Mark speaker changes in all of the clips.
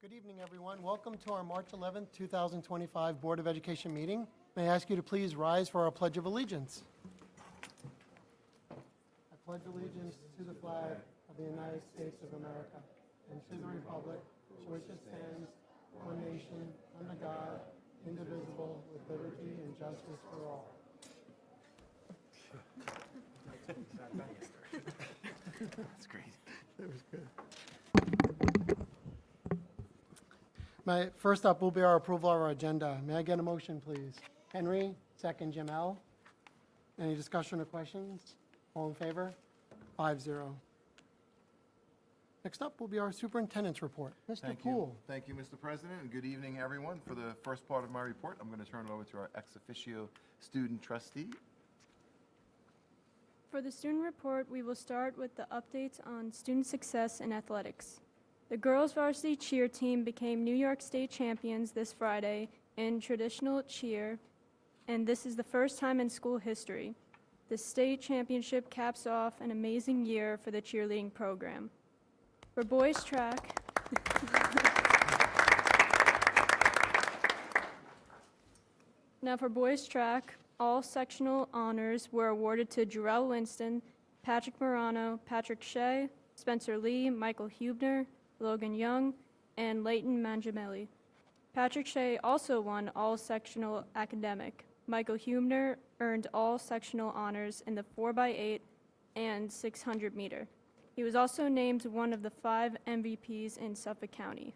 Speaker 1: Good evening, everyone. Welcome to our March 11th, 2025 Board of Education meeting. May I ask you to please rise for our Pledge of Allegiance. I pledge allegiance to the flag of the United States of America and to the republic for which it stands, one nation, under God, indivisible, with liberty and justice for all.
Speaker 2: That's great.
Speaker 1: That was good. First up will be our approval of our agenda. May I get a motion, please? Henry, second Jamel. Any discussion or questions? All in favor? 5-0. Next up will be our superintendent's report. Mr. Poole.
Speaker 2: Thank you, Mr. President, and good evening, everyone. For the first part of my report, I'm going to turn it over to our ex officio student trustee.
Speaker 3: For the student report, we will start with the updates on student success in athletics. The girls varsity cheer team became New York State champions this Friday in traditional cheer, and this is the first time in school history. The state championship caps off an amazing year for the cheerleading program. For boys track, all sectional honors were awarded to Jarrell Winston, Patrick Morano, Patrick Shea, Spencer Lee, Michael Hubner, Logan Young, and Leighton Mangiamelli. Patrick Shea also won all sectional academic. Michael Hubner earned all sectional honors in the 4x8 and 600 meter. He was also named one of the 5 MVPs in Suffolk County.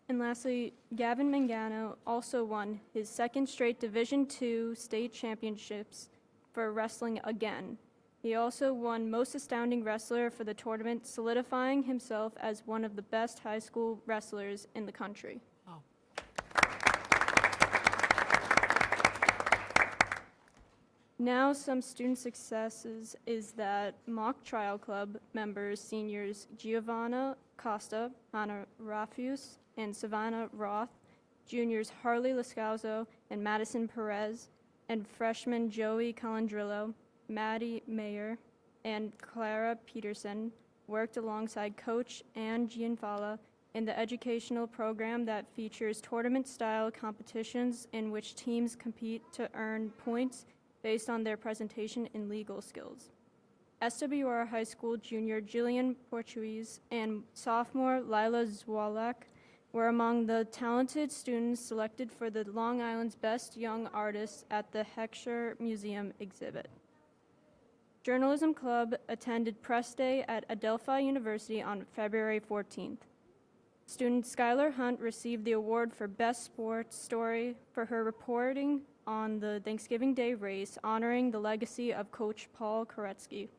Speaker 3: And lastly, Gavin Mangano also won his second straight Division II state championships for wrestling again. He also won Most Astounding Wrestler for the tournament, solidifying himself as one of the best high school wrestlers in the country.
Speaker 1: Wow.
Speaker 3: Now some student successes is that Mock Trial Club members, seniors Giovanna Costa, Hannah Raffius, and Savannah Roth, juniors Harley Lascauso and Madison Perez, and freshmen Joey Calandrillo, Maddie Mayer, and Clara Peterson worked alongside Coach Ann Gianfala in the educational program that features tournament-style competitions in which teams compete to earn points based on their presentation and legal skills. SWR High School junior Jillian Portuguese and sophomore Lila Zwolak were among the talented students selected for the Long Island's Best Young Artists at the Heckscher Museum exhibit. Journalism Club attended Press Day at Adelphi University on February 14th. Student Skylar Hunt received the award for Best Sports Story for her reporting on the Thanksgiving Day race, honoring the legacy of Coach Paul Koretsky.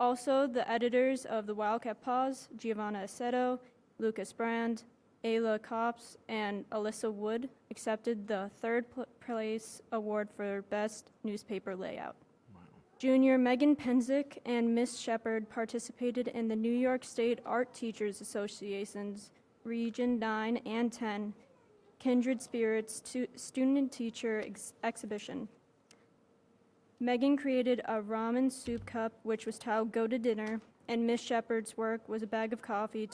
Speaker 3: Also, the editors of the Wildcat Paws, Giovanna Aceto, Lucas Brand, Ayla Copps, and Alyssa Wood, accepted the third place award for Best Newspaper Layout. Wow. Junior Megan Penzick and Miss Shepard participated in the New York State Art Teachers Association's Region 9 and 10 Kindred Spirits Student and Teacher exhibition. Megan created a ramen soup cup, which was titled Go to Dinner, and Miss Shepard's work was a bag of coffee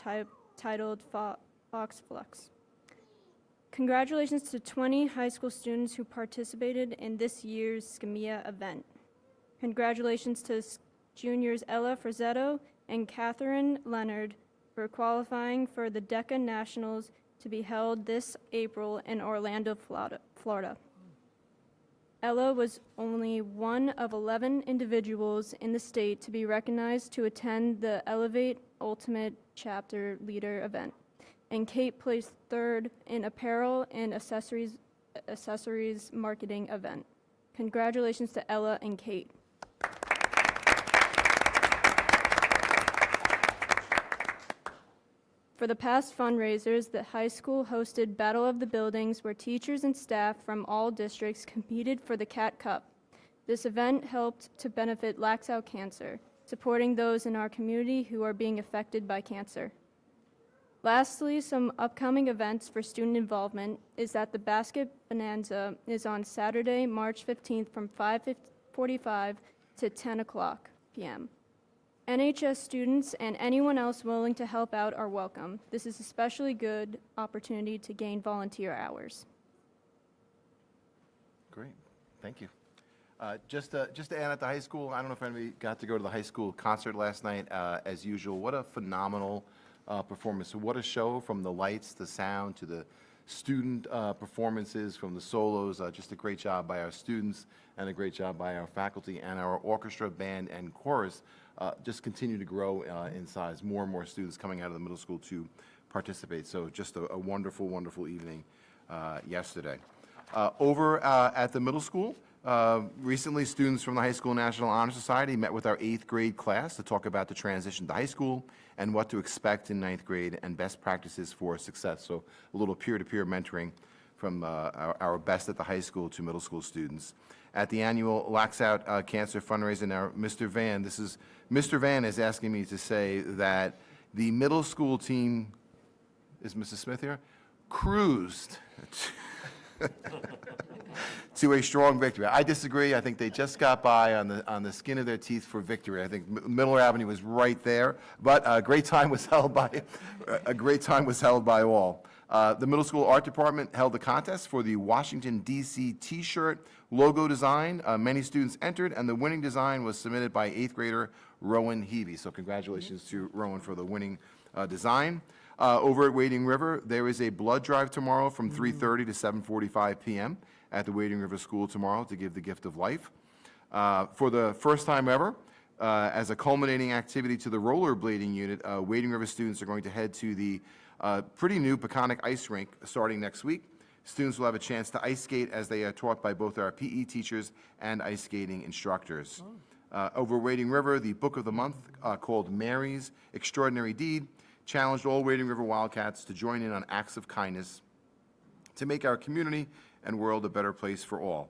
Speaker 3: titled Fox Flux. Congratulations to 20 high school students who participated in this year's SCMEA event. Congratulations to juniors Ella Frazzetto and Catherine Leonard for qualifying for the DECA Nationals to be held this April in Orlando, Florida. Ella was only one of 11 individuals in the state to be recognized to attend the Elevate Ultimate Chapter Leader event, and Kate placed third in apparel and accessories marketing event. Congratulations to Ella and Kate. For the past fundraisers, the high school hosted Battle of the Buildings, where teachers and staff from all districts competed for the Cat Cup. This event helped to benefit Laxalt Cancer, supporting those in our community who are being affected by cancer. Lastly, some upcoming events for student involvement is that the Basket Bonanza is on Saturday, March 15th from 5:45 to 10 o'clock p.m. NHS students and anyone else willing to help out are welcome. This is especially good opportunity to gain volunteer hours.
Speaker 2: Great, thank you. Just to add at the high school, I don't know if anybody got to go to the high school concert last night. As usual, what a phenomenal performance. So what a show, from the lights, the sound, to the student performances, from the solos. Just a great job by our students and a great job by our faculty, and our orchestra, band, and chorus just continue to grow in size. More and more students coming out of the middle school to participate. So just a wonderful, wonderful evening yesterday. Over at the middle school, recently, students from the High School National Honor Society met with our 8th grade class to talk about the transition to high school and what to expect in 9th grade and best practices for success. So a little peer-to-peer mentoring from our best at the high school to middle school students. At the annual Lax Out Cancer fundraiser, now Mr. Van is asking me to say that the middle school team, is Mrs. Smith here? Cruised to a strong victory. I disagree. I think they just got by on the skin of their teeth for victory. I think Miller Avenue was right there, but a great time was held by all. The middle school art department held the contest for the Washington, D.C. T-shirt logo design. Many students entered, and the winning design was submitted by 8th grader Rowan Heavey. So congratulations to Rowan for the winning design. Over at Wading River, there is a blood drive tomorrow from 3:30 to 7:45 p.m. at the Wading River School tomorrow to give the gift of life. For the first time ever, as a culminating activity to the rollerblading unit, Wading River students are going to head to the pretty new Peconic Ice Rink starting next week. Students will have a chance to ice skate as they are taught by both our PE teachers and ice skating instructors. Over Wading River, the book of the month, called Mary's Extraordinary Deed, challenged all Wading River Wildcats to join in on acts of kindness to make our community and world a better place for all.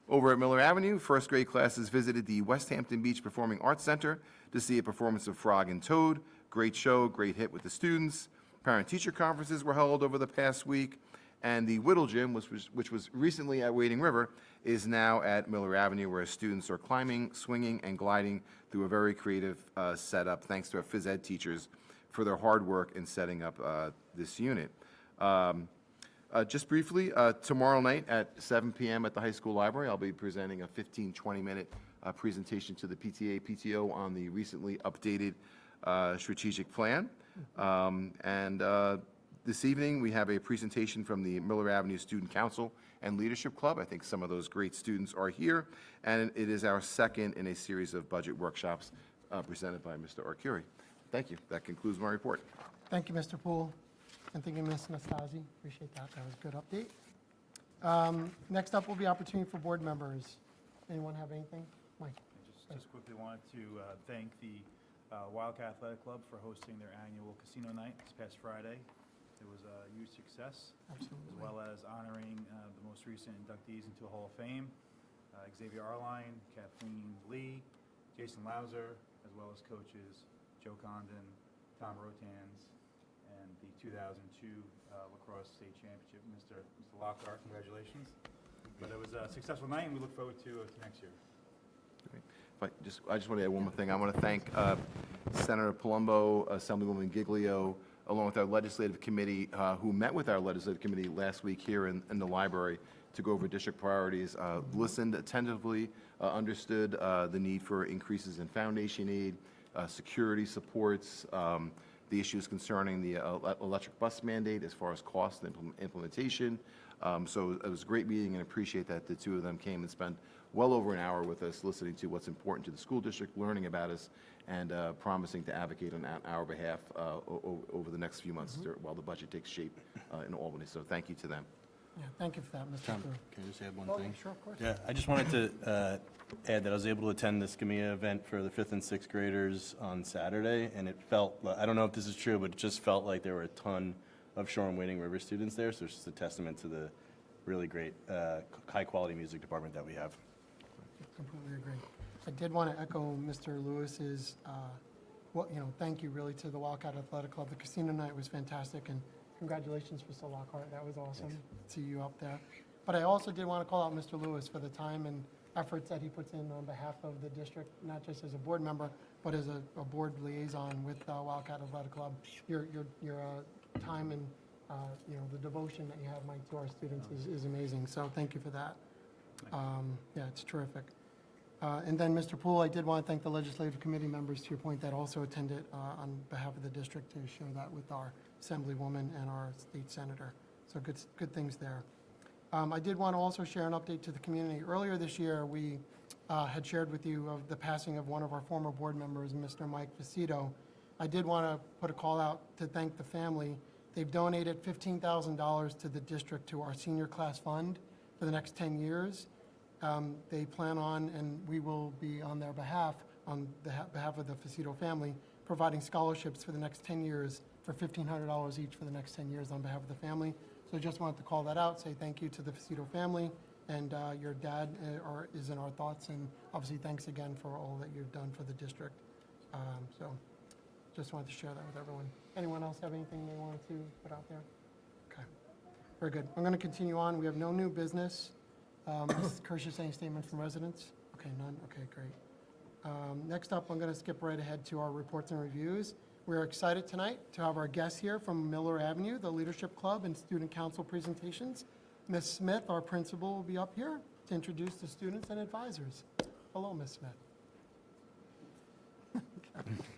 Speaker 2: Over at Miller Avenue, first grade classes visited the West Hampton Beach Performing Arts Center to see a performance of Frog and Toad. Great show, great hit with the students. Parent-teacher conferences were held over the past week, and the Whittle Gym, which was recently at Wading River, is now at Miller Avenue, where students are climbing, swinging, and gliding through a very creative setup, thanks to our phys ed teachers for their hard work in setting up this unit. Just briefly, tomorrow night at 7 p.m. at the high school library, I'll be presenting a 15-20-minute presentation to the PTA, PTO on the recently updated strategic plan. This evening, we have a presentation from the Miller Avenue Student Council and Leadership Club. I think some of those great students are here, and it is our second in a series of budget workshops presented by Mr. Arcuri. Thank you. That concludes my report.
Speaker 1: Thank you, Mr. Poole, and thank you, Ms. Nastasi. Appreciate that. That was a good update. Next up will be opportunity for board members. Anyone have anything? Mike?
Speaker 4: Just quickly wanted to thank the Wildcat Athletic Club for hosting their annual casino night this past Friday. It was a huge success.
Speaker 1: Absolutely.
Speaker 4: As well as honoring the most recent inductees into the Hall of Fame, Xavier Arline, Kathleen Lee, Jason Lauser, as well as coaches Joe Condon, Tom Rotans, and the 2002 lacrosse state championship, Mr. Lockhart. Congratulations. But it was a successful night, and we look forward to next year.
Speaker 2: I just want to add one more thing. I want to thank Senator Palumbo, Assemblywoman Giglio, along with our legislative committee, who met with our legislative committee last week here in the library to go over district priorities, listened attentively, understood the need for increases in foundation aid, security supports, the issues concerning the electric bus mandate as far as cost and implementation. So it was a great meeting, and appreciate that the two of them came and spent well over an hour with us, listening to what's important to the school district, learning about us, and promising to advocate on our behalf over the next few months while the budget takes shape in Albany. So thank you to them.
Speaker 1: Yeah, thank you for that, Mr.
Speaker 5: Tom,
Speaker 1: Poole.
Speaker 5: can I just add one
Speaker 1: Oh,
Speaker 5: thing?
Speaker 1: yeah, sure, of course.
Speaker 5: Yeah, I just wanted to add that I was able to attend the SCMEA event for the 5th and 6th graders on Saturday, and it felt, I don't know if this is true, but it just felt like there were a ton of Shoreham-Wading River students there, so it's just a testament to the really great, high-quality music department that we have.
Speaker 1: Completely agree. I did want to echo Mr. Lewis's, thank you really to the Wildcat Athletic Club. The casino night was fantastic, and congratulations, Mr. Lockhart. That was awesome to see you up there. But I also did want to call out Mr. Lewis for the time and efforts that he puts in on behalf of the district, not just as a board member, but as a board liaison with Wildcat Athletic Club. Your time and, the devotion that you have, Mike, to our students is amazing. So thank you for that. Yeah, it's terrific. And then, Mr. Poole, I did want to thank the legislative committee members, to your point, that also attended on behalf of the district to share that with our Assemblywoman and our state senator. So good things there. I did want to also share an update to the community. Earlier this year, we had shared with you of the passing of one of our former board members, Mr. Mike Facito. I did want to put a call out to thank the family. They've donated $15,000 to the district to our senior class fund for the next 10 years. They plan on, and we will be on their behalf, on the behalf of the Facito family, providing scholarships for the next 10 years for $1,500 each for the next 10 years on behalf of the family. So I just wanted to call that out, say thank you to the Facito family, and your dad is in our thoughts, and obviously thanks again for all that you've done for the district. So just wanted to share that with everyone. Anyone else have anything they wanted to put out there? Okay, very good. I'm going to continue on. We have no new business. Ms. Kirsch, any statement from residents? Okay, none. Okay, great. Next up, I'm going to skip right ahead to our reports and reviews. We're excited tonight to have our guests here from Miller Avenue, the Leadership Club and Student Council presentations. Ms. Smith, our principal, will be up here to introduce the students and advisors. Hello, Ms. Smith.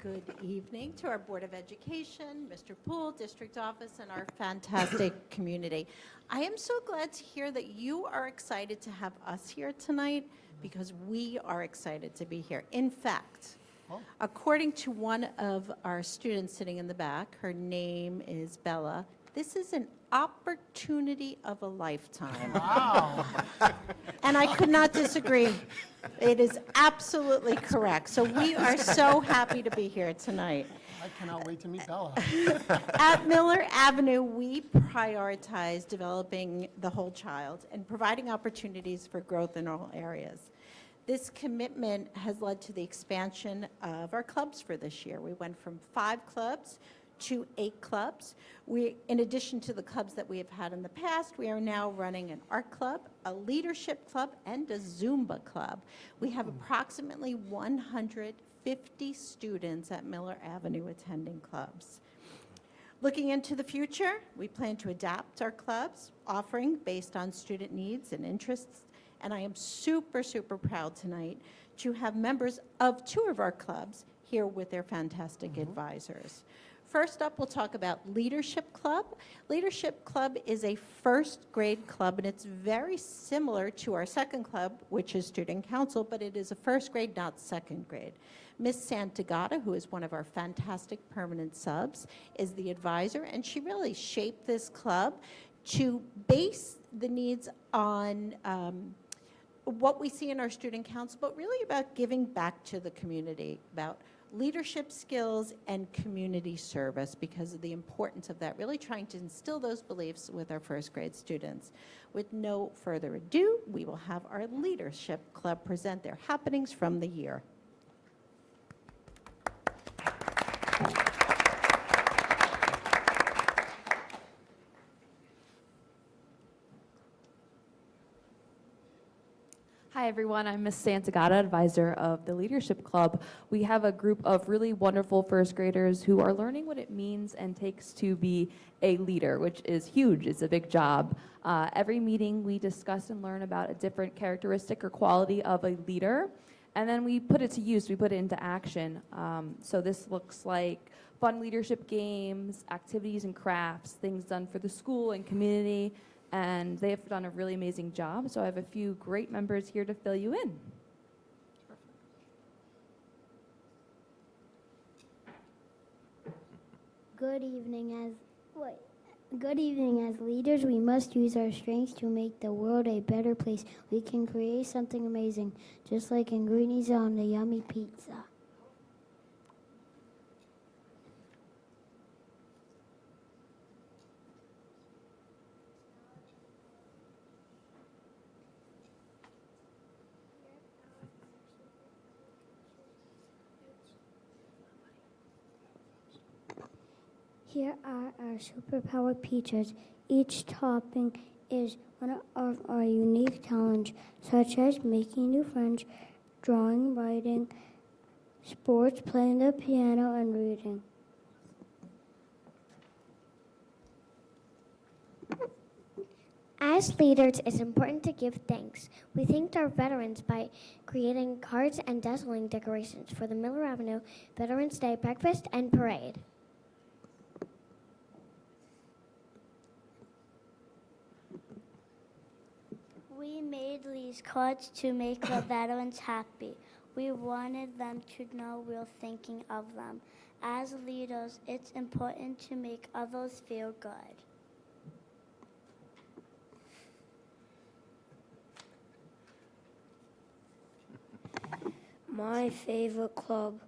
Speaker 6: Good evening to our Board of Education, Mr. Poole, District Office, and our fantastic community. I am so glad to hear that you are excited to have us here tonight, because we are excited to be here. In fact, according to one of our students sitting in the back, her name is Bella, this is an opportunity of a lifetime.
Speaker 1: Wow.
Speaker 6: And I could not disagree. It is absolutely correct. So we are so happy to be here tonight.
Speaker 1: I cannot wait to meet Bella.
Speaker 6: At Miller Avenue, we prioritize developing the whole child and providing opportunities for growth in all areas. This commitment has led to the expansion of our clubs for this year. We went from 5 clubs to 8 clubs. In addition to the clubs that we have had in the past, we are now running an art club, a leadership club, and a Zumba club. We have approximately 150 students at Miller Avenue attending clubs. Looking into the future, we plan to adapt our clubs, offering based on student needs and interests. And I am super, super proud tonight to have members of 2 of our clubs here with their fantastic advisors. First up, we'll talk about Leadership Club. Leadership Club is a first grade club, and it's very similar to our second club, which is Student Council, but it is a first grade, not second grade. Miss Santagata, who is one of our fantastic permanent subs, is the advisor, and she really shaped this club to base the needs on what we see in our Student Council, but really about giving back to the community, about leadership skills and community service, because of the importance of that, really trying to instill those beliefs with our first grade students. With no further ado, we will have our Leadership Club present their happenings from the year.
Speaker 7: Hi, everyone. I'm Ms. Santagata, advisor of the Leadership Club. We have a group of really wonderful first graders who are learning what it means and takes to be a leader, which is huge. It's a big job. Every meeting, we discuss and learn about a different characteristic or quality of a leader, and then we put it to use. We put it into action. So this looks like fun leadership games, activities and crafts, things done for the school and community, and they have done a really amazing job. So I have a few great members here to fill you in.
Speaker 8: Good evening. As leaders, we must use our strengths to make the world a better place. We can create something amazing, just like ingredients on the yummy pizza. Here are our superpower pizzas. Each topping is one of our unique talents, such as making new friends, drawing, writing, sports, playing the piano, and reading. As leaders, it's important to give thanks. We thanked our veterans by creating cards and dazzling decorations for the Miller Avenue Veterans Day breakfast and parade.
Speaker 9: We made these cards to make the veterans happy. We wanted them to know we're thinking of them. As leaders, it's important to make others feel good.
Speaker 8: My favorite club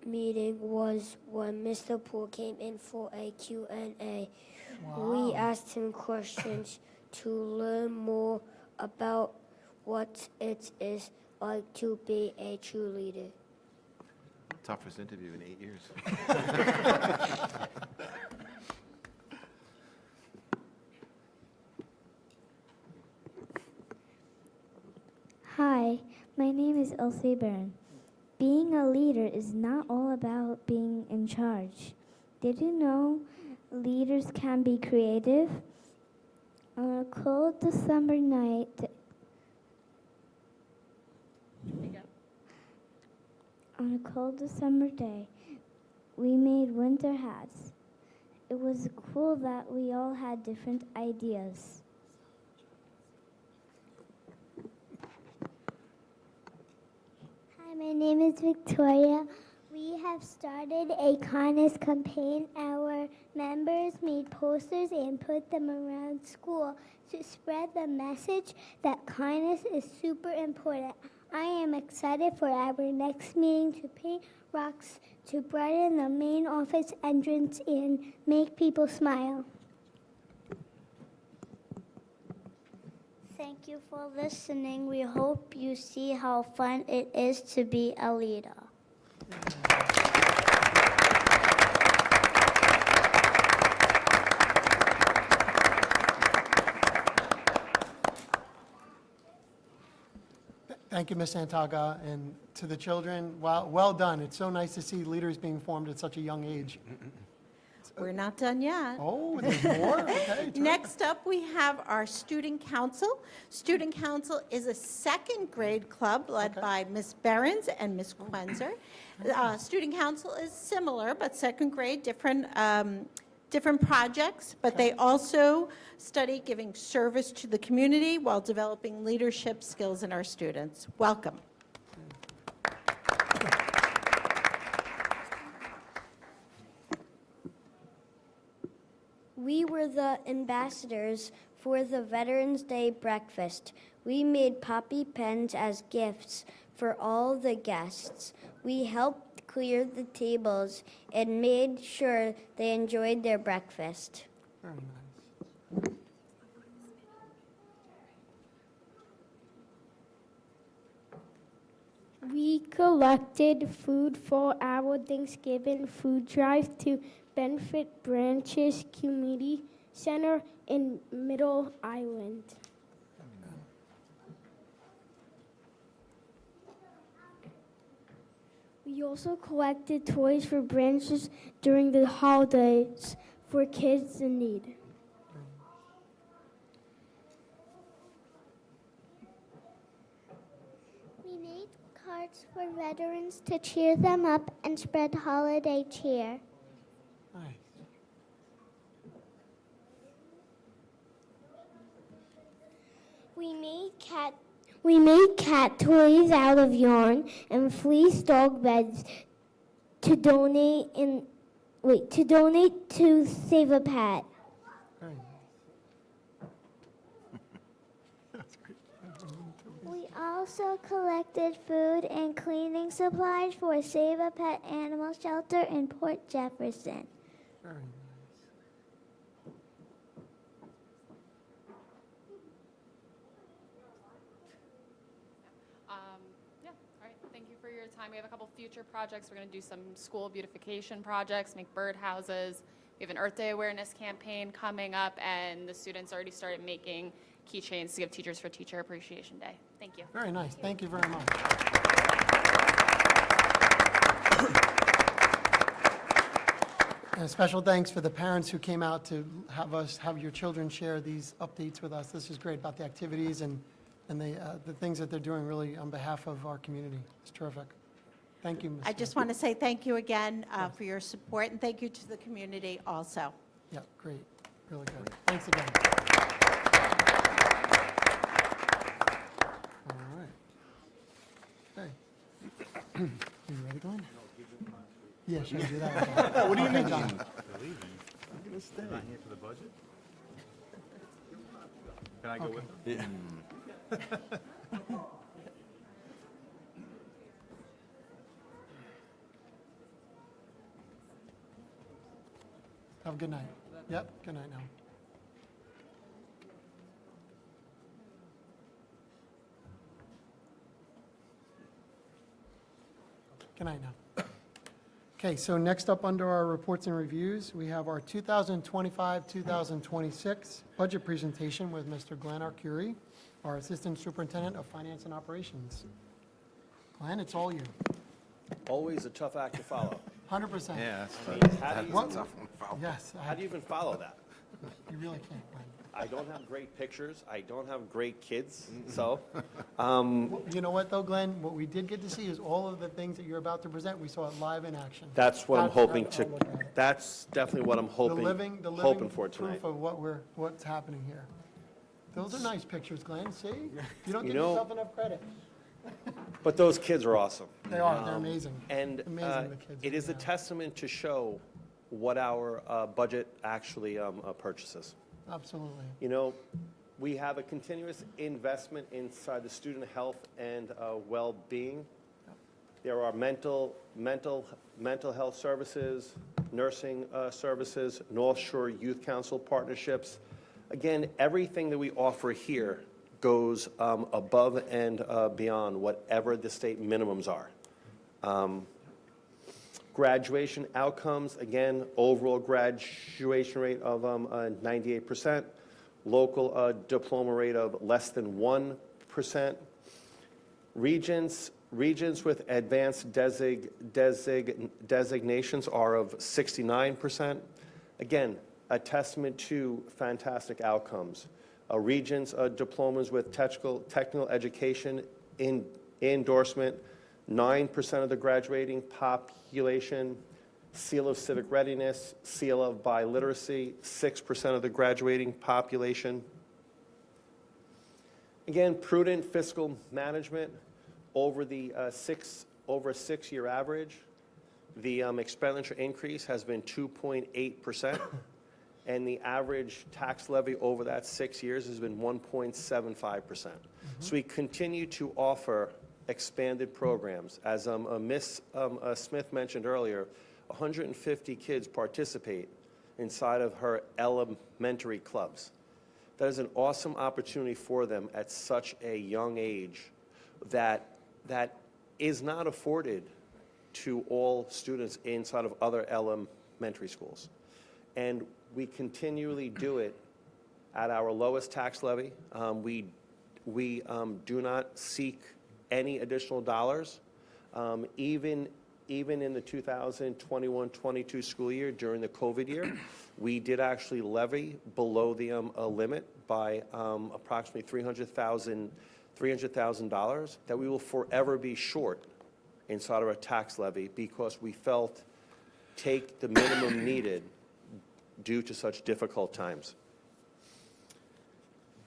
Speaker 8: meeting was when Mr. Poole came in for a Q&A. We asked him questions to learn more about what it is like to be a true leader.
Speaker 2: Toughest interview in 8 years.
Speaker 8: Hi, my name is Elsie Byrne. Being a leader is not all about being in charge. Did you know leaders can be creative? On a cold December night, day, we made winter hats. It was cool that we all had different ideas.
Speaker 9: Hi, my name is Victoria. We have started a kindness campaign. Our members made posters and put them around school to spread the message that kindness is super important. I am excited for our next meeting to paint rocks to brighten the main office entrance and make people smile. Thank you for listening. We hope you see how fun it is to be a leader.
Speaker 1: Thank you, Ms. Santaga, and to the children, well done. It's so nice to see leaders being formed at such a young age.
Speaker 6: We're not done yet.
Speaker 1: Oh, there's more? Okay, terrific.
Speaker 6: Next up, we have our Student Council. Student Council is a second grade club led by Ms. Behrens and Ms. Quenzer. Student Council is similar, but second grade, different projects, but they also study giving service to the community while developing leadership skills in our students. Welcome.
Speaker 9: We were the ambassadors for the Veterans Day breakfast. We made poppy pens as gifts for all the guests. We helped clear the tables and made sure they enjoyed their breakfast.
Speaker 1: Very nice.
Speaker 10: We collected food for our Thanksgiving food drive to benefit Branches Community Center in Middle Island. We also collected toys for Branches during the holidays for kids in need.
Speaker 9: We made cards for veterans to cheer them up and spread holiday cheer.
Speaker 1: Nice.
Speaker 10: We made cat toys out of yarn and fleece dog beds to donate to Save a Pet.
Speaker 1: Very nice. That's great.
Speaker 9: We also collected food and cleaning supplies for Save a Pet Animal Shelter in Port Jefferson.
Speaker 1: Very nice.
Speaker 11: All right, thank you for your time. We have a couple future projects. We're going to do some school beautification projects, make birdhouses, We have an Earth Day awareness campaign coming up, and the students already started making keychains to give Teachers for Teacher Appreciation Day. Thank you.
Speaker 1: Very nice. Thank you very much. And a special thanks for the parents who came out to have your children share these updates with us. This is great about the activities and the things that they're doing really on behalf of our community. It's terrific. Thank you, Ms.
Speaker 6: I just want to say thank you again for your support, and thank you to the community also.
Speaker 1: Yeah, great. Really good. Thanks again. All right. Okay. You ready, Glenn? Yeah, should I do that?
Speaker 2: What do you
Speaker 1: Okay,
Speaker 2: mean?
Speaker 1: John.
Speaker 4: They're leaving.
Speaker 2: I'm gonna stay.
Speaker 4: They're not here for the budget? Can I go
Speaker 1: Okay.
Speaker 4: with them?
Speaker 5: Yeah.
Speaker 1: Have a good night. Yep, good night now. Good night now. Okay, so next up under our reports and reviews, we have our 2025-2026 budget presentation with Mr. Glenn Arcuri, our Assistant Superintendent of Finance and Operations. Glenn, it's all you.
Speaker 12: Always a tough act to follow.
Speaker 1: 100%.
Speaker 2: Yeah,
Speaker 12: How do you,
Speaker 1: What-
Speaker 2: that's a tough one to follow.
Speaker 1: Yes,
Speaker 12: how do you even follow that?
Speaker 1: you really can't, Glenn.
Speaker 12: I don't have great pictures. I don't have great kids. So,
Speaker 1: You know what, though, Glenn? What we did get to see is all of the things that you're about to present. We saw it live in action.
Speaker 12: that's what I'm hoping
Speaker 1: I'll
Speaker 12: to.
Speaker 1: look at it.
Speaker 12: That's definitely what I'm
Speaker 1: The
Speaker 12: hoping.
Speaker 1: living
Speaker 12: hoping for tonight.
Speaker 1: proof of what's happening here. Those are nice pictures, Glenn. See? You don't
Speaker 12: You
Speaker 1: give
Speaker 12: know-
Speaker 1: yourself enough credit.
Speaker 12: But those kids are awesome.
Speaker 1: They are. They're amazing.
Speaker 12: And
Speaker 1: Amazing, the kids
Speaker 12: it
Speaker 1: we
Speaker 12: is a
Speaker 1: have.
Speaker 12: testament to show what our budget actually purchases.
Speaker 1: Absolutely.
Speaker 12: You know, we have a continuous investment inside the student health and well-being. There are mental health services, nursing services, North Shore Youth Council partnerships. Again, everything that we offer here goes above and beyond whatever the state minimums are. Graduation outcomes, again, overall graduation rate of 98%, local diploma rate of less than 1%. Regions with advanced designations are of 69%. Again, a testament to fantastic outcomes. Regions diplomas with technical education endorsement, 9% of the graduating population. Seal of civic readiness, seal of biliteracy, 6% of the graduating population. Again, prudent fiscal management over the a 6-year average. The expenditure increase has been 2.8%, and the average tax levy over that 6 years has been 1.75%. So we continue to offer expanded programs. As Ms. Smith mentioned earlier, 150 kids participate inside of her elementary clubs. That is an awesome opportunity for them at such a young age that is not afforded to all students inside of other elementary schools. And we continually do it at our lowest tax levy. We do not seek any additional dollars. Even in the 2021-22 school year, during the COVID year, we did actually levy below the limit by approximately $300,000 that we will forever be short inside of our tax levy because we felt take the minimum needed due to such difficult times.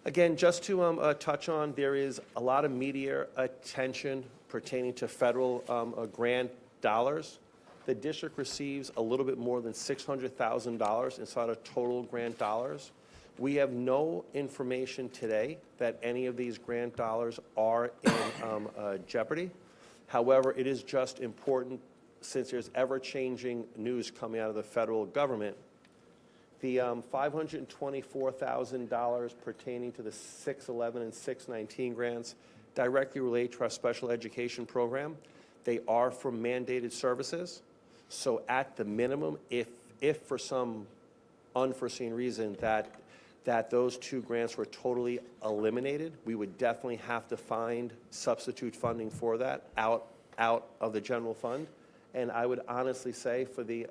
Speaker 12: Again, just to touch on, there is a lot of media attention pertaining to federal grant dollars. The district receives a little bit more than $600,000 inside of total grant dollars. We have no information today that any of these grant dollars are in jeopardy. However, it is just important, since there's ever-changing news coming out of the federal government, the $524,000 pertaining to the 611 and 619 grants directly relate to our special education program. They are for mandated services. So at the minimum, if for some unforeseen reason that those two grants were totally eliminated, we would definitely have to find substitute funding for that out of the general fund. And I would honestly say for the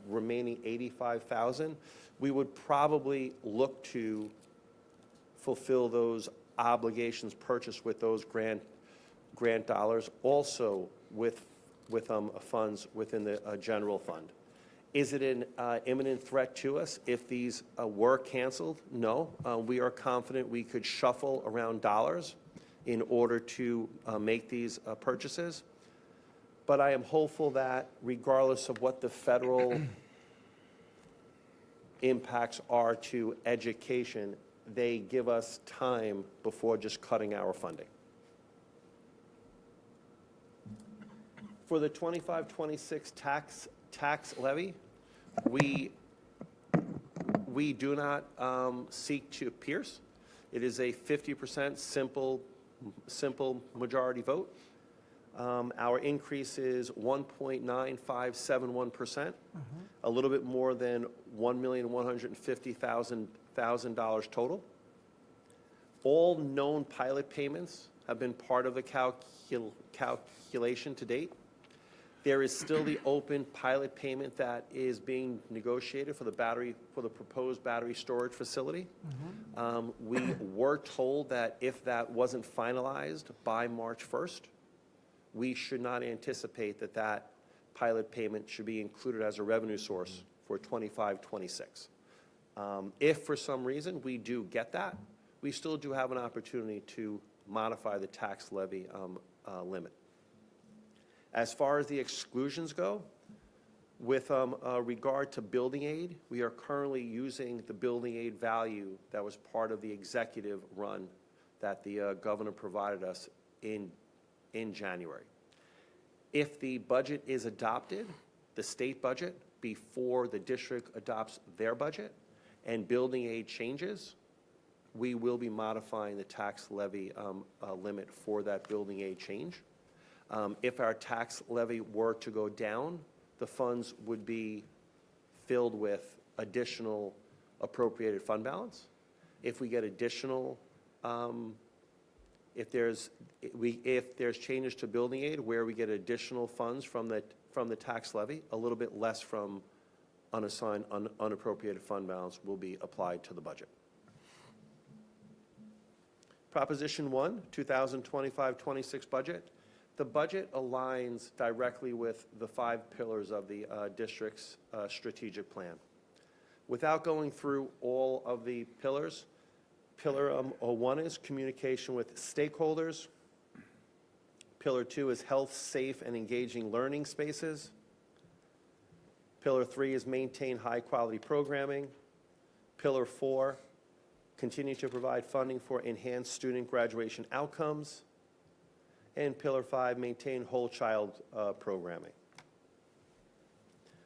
Speaker 12: remaining $85,000, we would probably look to fulfill those obligations purchased with those grant dollars, also with funds within the general fund. Is it an imminent threat to us if these were canceled? No. We are confident we could shuffle around dollars in order to make these purchases. But I am hopeful that regardless of what the federal impacts are to education, they give us time before just cutting our funding. For the 25-26 tax levy, we do not seek to pierce. It is a 50% simple majority vote. Our increase is 1.9571%, a little bit more than $1,150,000 total. All known pilot payments have been part of the calculation to date. There is still the open pilot payment that is being negotiated for the proposed battery storage facility. We were told that if that wasn't finalized by March 1st, we should not anticipate that pilot payment should be included as a revenue source for 25-26. If for some reason we do get that, we still do have an opportunity to modify the tax levy limit. As far as the exclusions go, with regard to building aid, we are currently using the building aid value that was part of the executive run that the governor provided us in January. If the budget is adopted, the state budget, before the district adopts their budget, and building aid changes, we will be modifying the tax levy limit for that building aid change. If our tax levy were to go down, the funds would be filled with additional appropriated fund balance. If we get additional, if there's changes to building aid where we get additional funds from the tax levy, a little bit less from unassigned, unappropriated fund balance will be applied to the budget. Proposition 1, 2025-26 budget. The budget aligns directly with the 5 pillars of the district's strategic plan. Without going through all of the pillars, Pillar 1 is communication with stakeholders. Pillar 2 is health, safe, and engaging learning spaces. Pillar 3 is maintain high-quality programming. Pillar 4, continue to provide funding for enhanced student graduation outcomes. And Pillar 5, maintain whole child programming.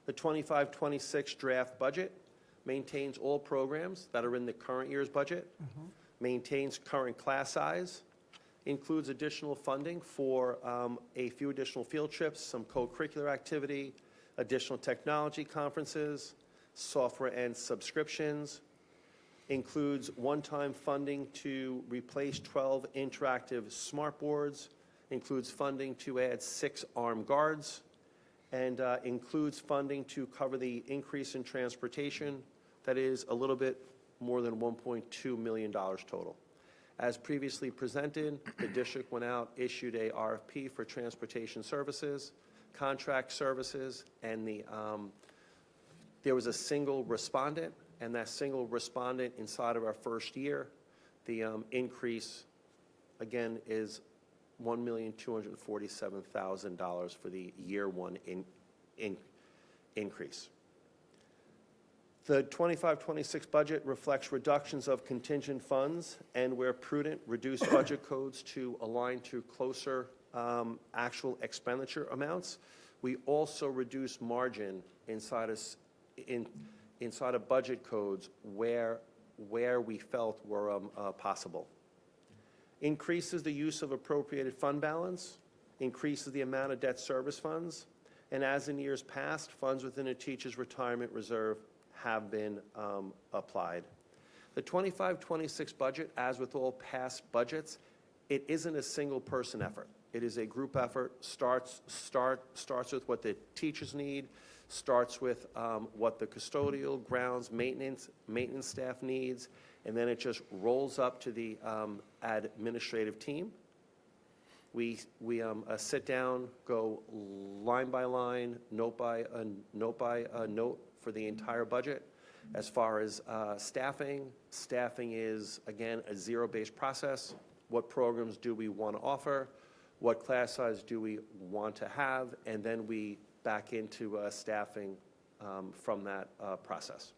Speaker 12: The 25-26 draft budget maintains all programs that are in the current year's budget, maintains current class size, includes additional funding for a few additional field trips, some co-curricular activity, additional technology conferences, software and subscriptions, includes one-time funding to replace 12 interactive smart boards, includes funding to add 6 armed guards, and includes funding to cover the increase in transportation that is a little bit more than $1.2 million total. As previously presented, the district went out, issued a RFP for transportation services, contract services, and there was a single respondent, and that single respondent inside of our first year, the increase, again, is $1,247,000 for the year one increase. The 25-26 budget reflects reductions of contingent funds and, where prudent, reduce budget codes to align to closer actual expenditure amounts. We also reduce margin inside of budget codes where we felt were possible. Increases the use of appropriated fund balance, increases the amount of debt service funds, and as in years past, funds within a teacher's retirement reserve have been applied. The 25-26 budget, as with all past budgets, it isn't a single-person effort. It is a group effort, starts with what the teachers need, starts with what the custodial, grounds, maintenance staff needs, and then it just rolls up to the administrative team. We sit down, go line by line, note by note for the entire budget. As far as staffing is, again, a zero-based process. What programs do we want to offer? What class size do we want to have? And then we back into staffing from that process.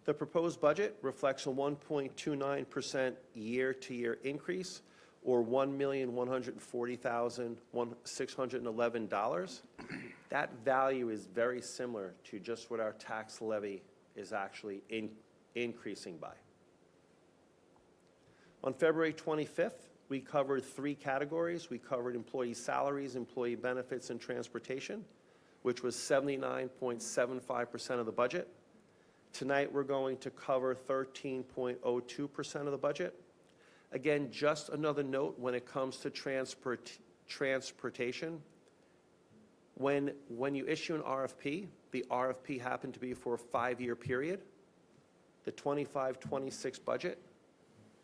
Speaker 12: The proposed budget reflects a 1.29% year-to-year increase, or $1,140,611. That value is very similar to just what our tax levy is actually increasing by. On February 25th, we covered 3 categories. We covered employee salaries, employee benefits, and transportation, which was 79.75% of the budget. Tonight, we're going to cover 13.02% of the budget. Again, just another note when it comes to transportation. When you issue an RFP, the RFP happened to be for a 5-year period. The 25-26 budget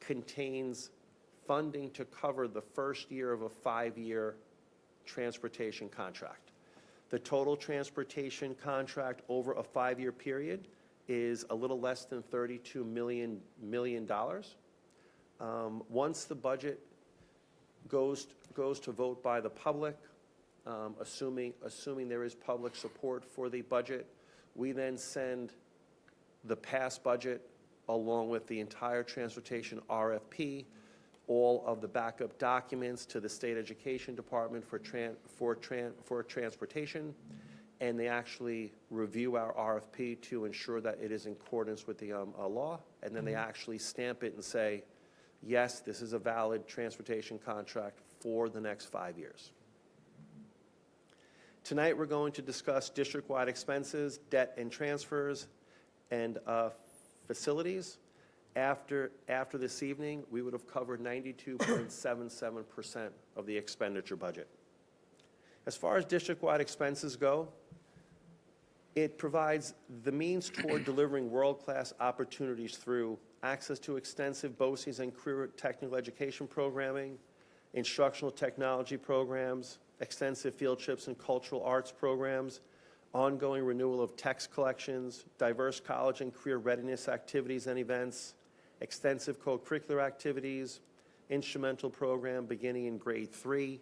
Speaker 12: contains funding to cover the first year of a 5-year transportation contract. The total transportation contract over a 5-year period is a little less than $32 million. Once the budget goes to vote by the public, assuming there is public support for the budget, we then send the passed budget along with the entire transportation RFP, all of the backup documents to the State Education Department for transportation, and they actually review our RFP to ensure that it is in accordance with the law, and then they actually stamp it and say, yes, this is a valid transportation contract for the next 5 years. Tonight, we're going to discuss district-wide expenses, debt and transfers, and facilities. After this evening, we would have covered 92.77% of the expenditure budget. As far as district-wide expenses go, it provides the means toward delivering world-class opportunities through access to extensive BOCES and career technical education programming, instructional technology programs, extensive field trips and cultural arts programs, ongoing renewal of text collections, diverse college and career readiness activities and events, extensive co-curricular activities, instrumental program beginning in grade 3,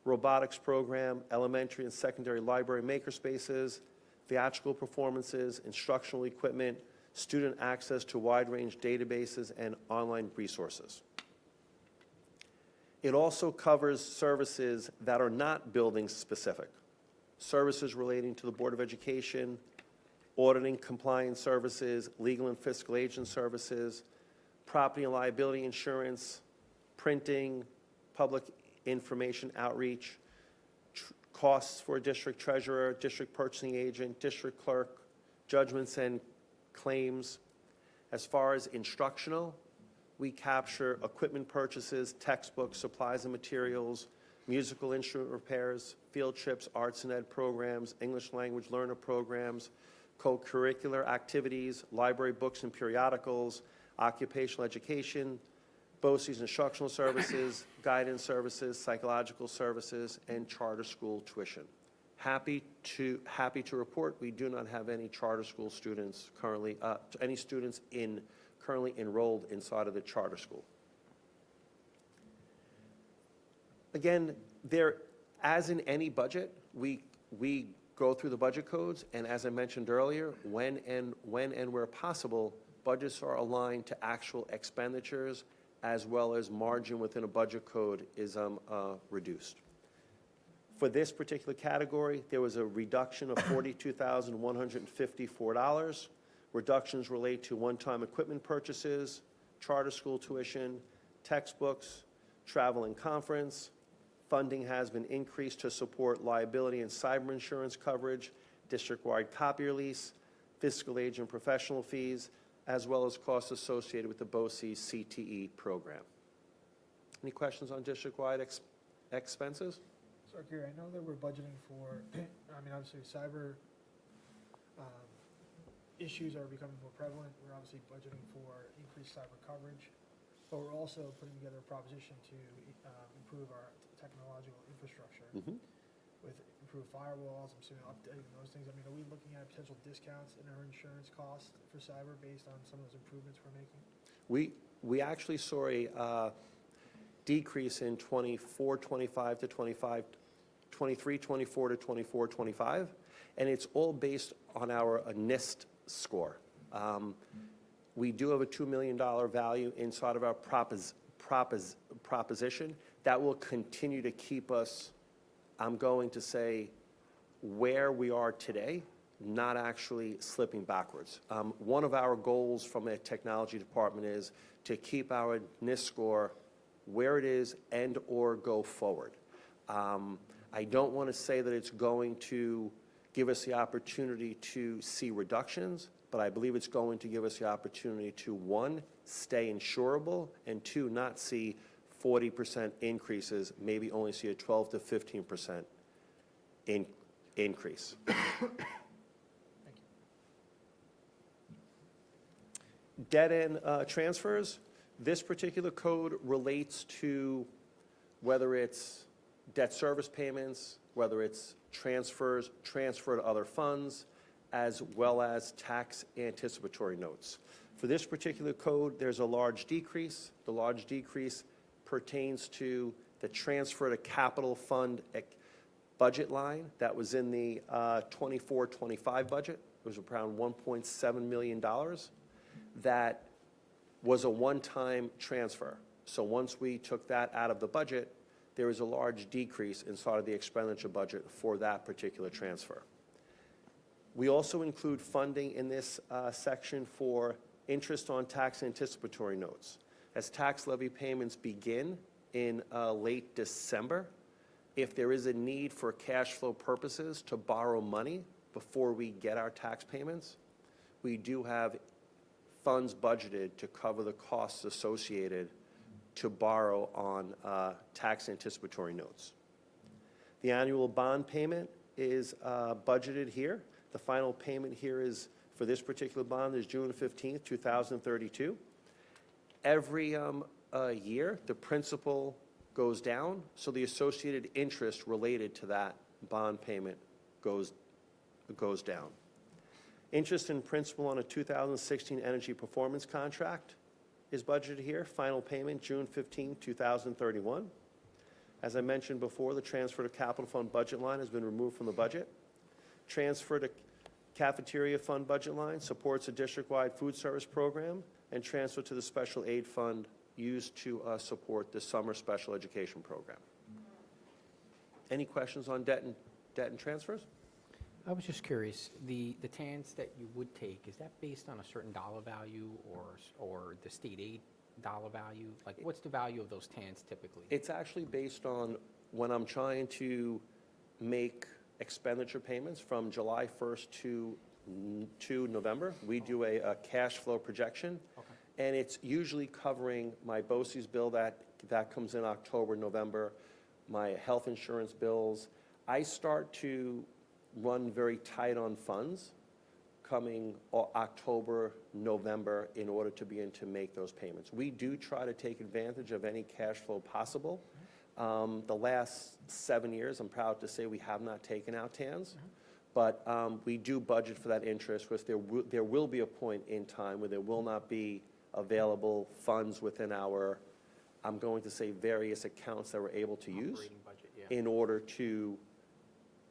Speaker 12: robotics program, elementary and secondary library makerspaces, theatrical performances, instructional equipment, student access to wide-range databases and online resources. It also covers services that are not building-specific, services relating to the Board of Education, auditing compliance services, legal and fiscal agent services, property and liability insurance, printing, public information outreach, costs for district treasurer, district purchasing agent, district clerk, judgments and claims. As far as instructional, we capture equipment purchases, textbooks, supplies and materials, musical instrument repairs, field trips, arts and ed programs, English language learner programs, co-curricular activities, library books and periodicals, occupational education, BOCES instructional services, guidance services, psychological services, and charter school tuition. Happy to report we do not have any charter school students currently, any students currently enrolled inside of the charter school. Again, as in any budget, we go through the budget codes, and as I mentioned earlier, when and where possible, budgets are aligned to actual expenditures, as well as margin within a budget code is reduced. For this particular category, there was a reduction of $42,154. Reductions relate to one-time equipment purchases, charter school tuition, textbooks, travel and conference. Funding has been increased to support liability and cyber insurance coverage, district-wide copier lease, fiscal agent professional fees, as well as costs associated with the BOCE CTE program. Any questions on district-wide expenses?
Speaker 13: So, Gary, I know that we're budgeting for, I mean, obviously, cyber issues are becoming more prevalent. We're obviously budgeting for increased cyber coverage, but we're also putting together a proposition to improve our technological infrastructure with improved firewalls. I'm assuming updating those things. I mean, are we looking at potential discounts in our insurance costs for cyber based on some of those improvements we're making?
Speaker 12: We actually saw a decrease in 24-25 to 25, 23-24 to 24-25, and it's all based on our NIST score. We do have a $2 million value inside of our proposition that will continue to keep us, I'm going to say, where we are today, not actually slipping backwards. One of our goals from a technology department is to keep our NIST score where it is and or go forward. I don't want to say that it's going to give us the opportunity to see reductions, but I believe it's going to give us the opportunity to, one, stay insurable, and two, not see 40% increases, maybe only see a 12 to 15% increase. Debt and transfers. This particular code relates to whether it's debt service payments, whether it's transfers, transfer to other funds, as well as tax anticipatory notes. For this particular code, there's a large decrease. The large decrease pertains to the transfer to capital fund budget line that was in the 24-25 budget. It was around $1.7 million. That was a one-time transfer. So once we took that out of the budget, there is a large decrease inside of the expenditure budget for that particular transfer. We also include funding in this section for interest on tax anticipatory notes. As tax levy payments begin in late December, if there is a need for cash flow purposes to borrow money before we get our tax payments, we do have funds budgeted to cover the costs associated to borrow on tax anticipatory notes. The annual bond payment is budgeted here. The final payment here is, for this particular bond, is June 15th, 2032. Every year, the principal goes down, so the associated interest related to that bond payment goes down. Interest and principal on a 2016 energy performance contract is budgeted here. Final payment, June 15, 2031. As I mentioned before, the transfer to capital fund budget line has been removed from the budget. Transfer to cafeteria fund budget line supports a district-wide food service program, and transfer to the special aid fund used to support the summer special education program. Any questions on debt and transfers?
Speaker 14: I was just curious, the TANs that you would take, is that based on a certain dollar value or the state aid dollar value? Like, what's the value of those TANs typically?
Speaker 12: It's actually based on when I'm trying to make expenditure payments from July 1st to November. We do a cash flow projection, and it's usually covering my BOCES bill that comes in October, November, my health insurance bills. I start to run very tight on funds coming October, November, in order to begin to make those payments. We do try to take advantage of any cash flow possible. The last 7 years, I'm proud to say we have not taken out TANs, but we do budget for that interest, because there will be a point in time where there will not be available funds within our, I'm going to say, various accounts that we're able to use
Speaker 14: Operating budget, yeah.
Speaker 12: in order to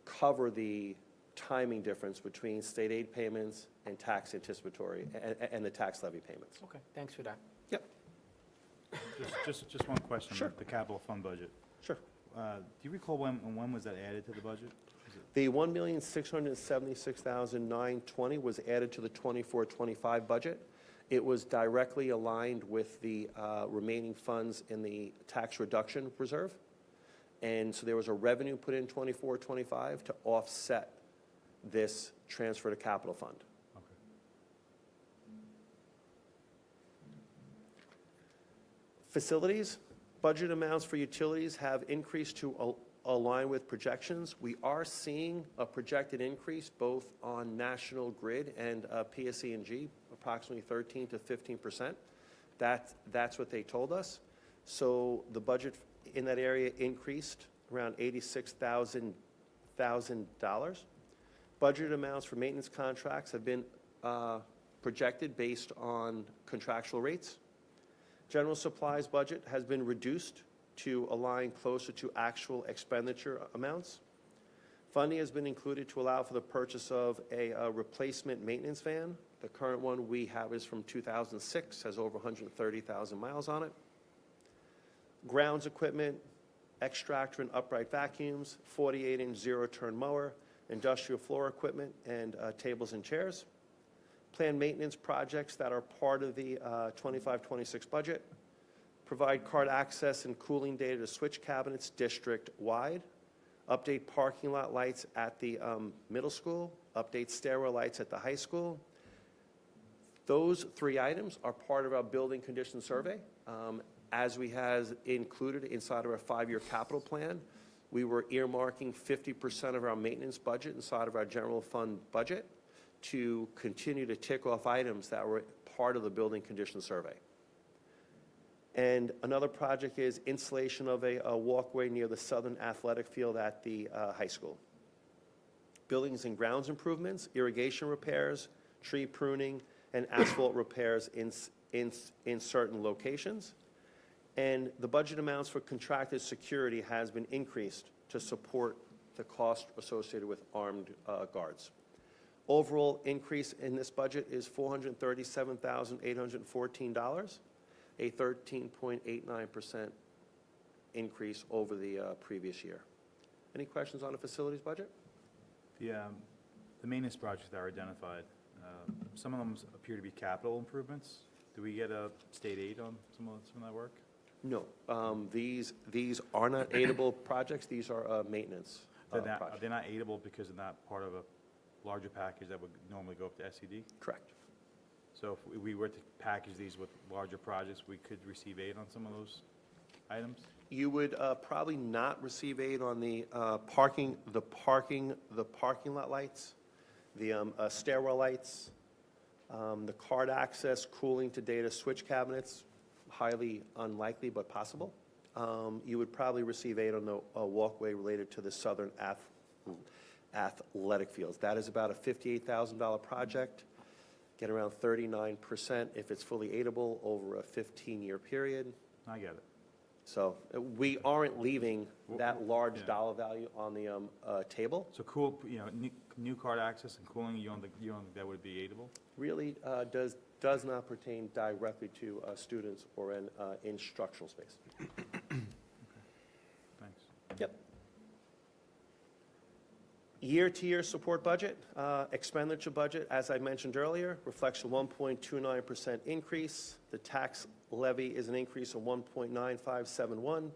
Speaker 12: cover the timing difference between state aid payments and tax anticipatory and the tax levy payments.
Speaker 14: Okay, thanks for that.
Speaker 12: Yep.
Speaker 4: Just one question.
Speaker 12: Sure.
Speaker 4: The capital fund budget.
Speaker 12: Sure.
Speaker 4: Do you recall when was that added to the budget?
Speaker 12: The $1,676,920 was added to the 24-25 budget. It was directly aligned with the remaining funds in the tax reduction reserve. And so there was a revenue put in 24-25 to offset this transfer to capital fund.
Speaker 4: Okay.
Speaker 12: Facilities, budget amounts for utilities have increased to align with projections. We are seeing a projected increase both on National Grid and PSE&G, approximately 13 to 15%. That's what they told us. So the budget in that area increased around $86,000. Budget amounts for maintenance contracts have been projected based on contractual rates. General supplies budget has been reduced to align closer to actual expenditure amounts. Funding has been included to allow for the purchase of a replacement maintenance van. The current one we have is from 2006, has over 130,000 miles on it. Grounds equipment, extractor and upright vacuums, 48-inch zero-turn mower, industrial floor equipment, and tables and chairs. Planned maintenance projects that are part of the 25-26 budget. Provide card access and cooling data to switch cabinets district-wide. Update parking lot lights at the middle school. Update stairwell lights at the high school. Those three items are part of our building condition survey. As we have included inside of our 5-year capital plan, we were earmarking 50% of our maintenance budget inside of our general fund budget to continue to tick off items that were part of the building condition survey. And another project is installation of a walkway near the southern athletic field at the high school. Buildings and grounds improvements, irrigation repairs, tree pruning, and asphalt repairs in certain locations. And the budget amounts for contracted security has been increased to support the cost associated with armed guards. Overall increase in this budget is $437,814, a 13.89% increase over the previous year. Any questions on the facilities budget?
Speaker 4: The maintenance projects that are identified, some of them appear to be capital improvements. Do we get a state aid on some of that work?
Speaker 12: No, these are not aidable projects. These are maintenance projects.
Speaker 4: They're not aidable because they're not part of a larger package that would normally go up to SED?
Speaker 12: Correct.
Speaker 4: So if we were to package these with larger projects, we could receive aid on some of those items?
Speaker 12: You would probably not receive aid on the parking lot lights, the stairwell lights, the card access, cooling to data switch cabinets, highly unlikely but possible. You would probably receive aid on the walkway related to the southern athletic fields. That is about a $58,000 project. Get around 39% if it's fully aidable over a 15-year period.
Speaker 4: I get it.
Speaker 12: So we aren't leaving that large dollar value on the table.
Speaker 4: So cool, new card access and cooling, you don't think that would be aidable?
Speaker 12: Really does not pertain directly to students or an instructional space.
Speaker 4: Thanks.
Speaker 12: Yep. Year-to-year support budget, expenditure budget, as I mentioned earlier, reflects a 1.29% increase. The tax levy is an increase of 1.9571.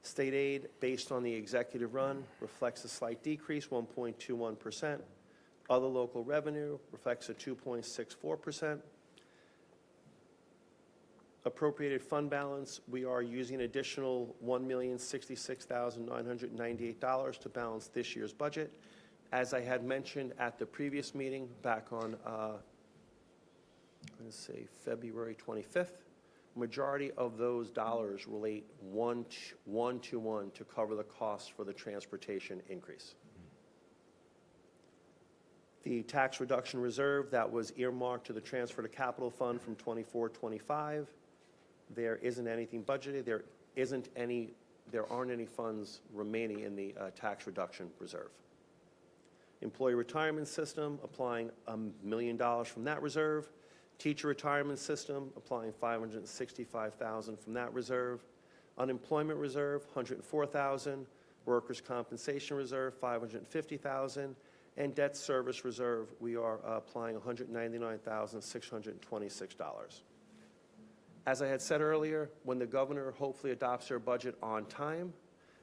Speaker 12: State aid, based on the executive run, reflects a slight decrease, 1.21%. Other local revenue reflects a 2.64%. Appropriated fund balance, we are using an additional $1,066,998 to balance this year's budget. As I had mentioned at the previous meeting back on, February 25th, majority of those dollars relate one-to-one to cover the costs for the transportation increase. The tax reduction reserve that was earmarked to the transfer to capital fund from 24-25, there isn't anything budgeted. There aren't any funds remaining in the tax reduction reserve. Employee retirement system, applying $1 million from that reserve. Teacher retirement system, applying $565,000 from that reserve. Unemployment reserve, $104,000. Workers' compensation reserve, $550,000. And debt service reserve, we are applying $199,626. As I had said earlier, when the governor hopefully adopts their budget on time,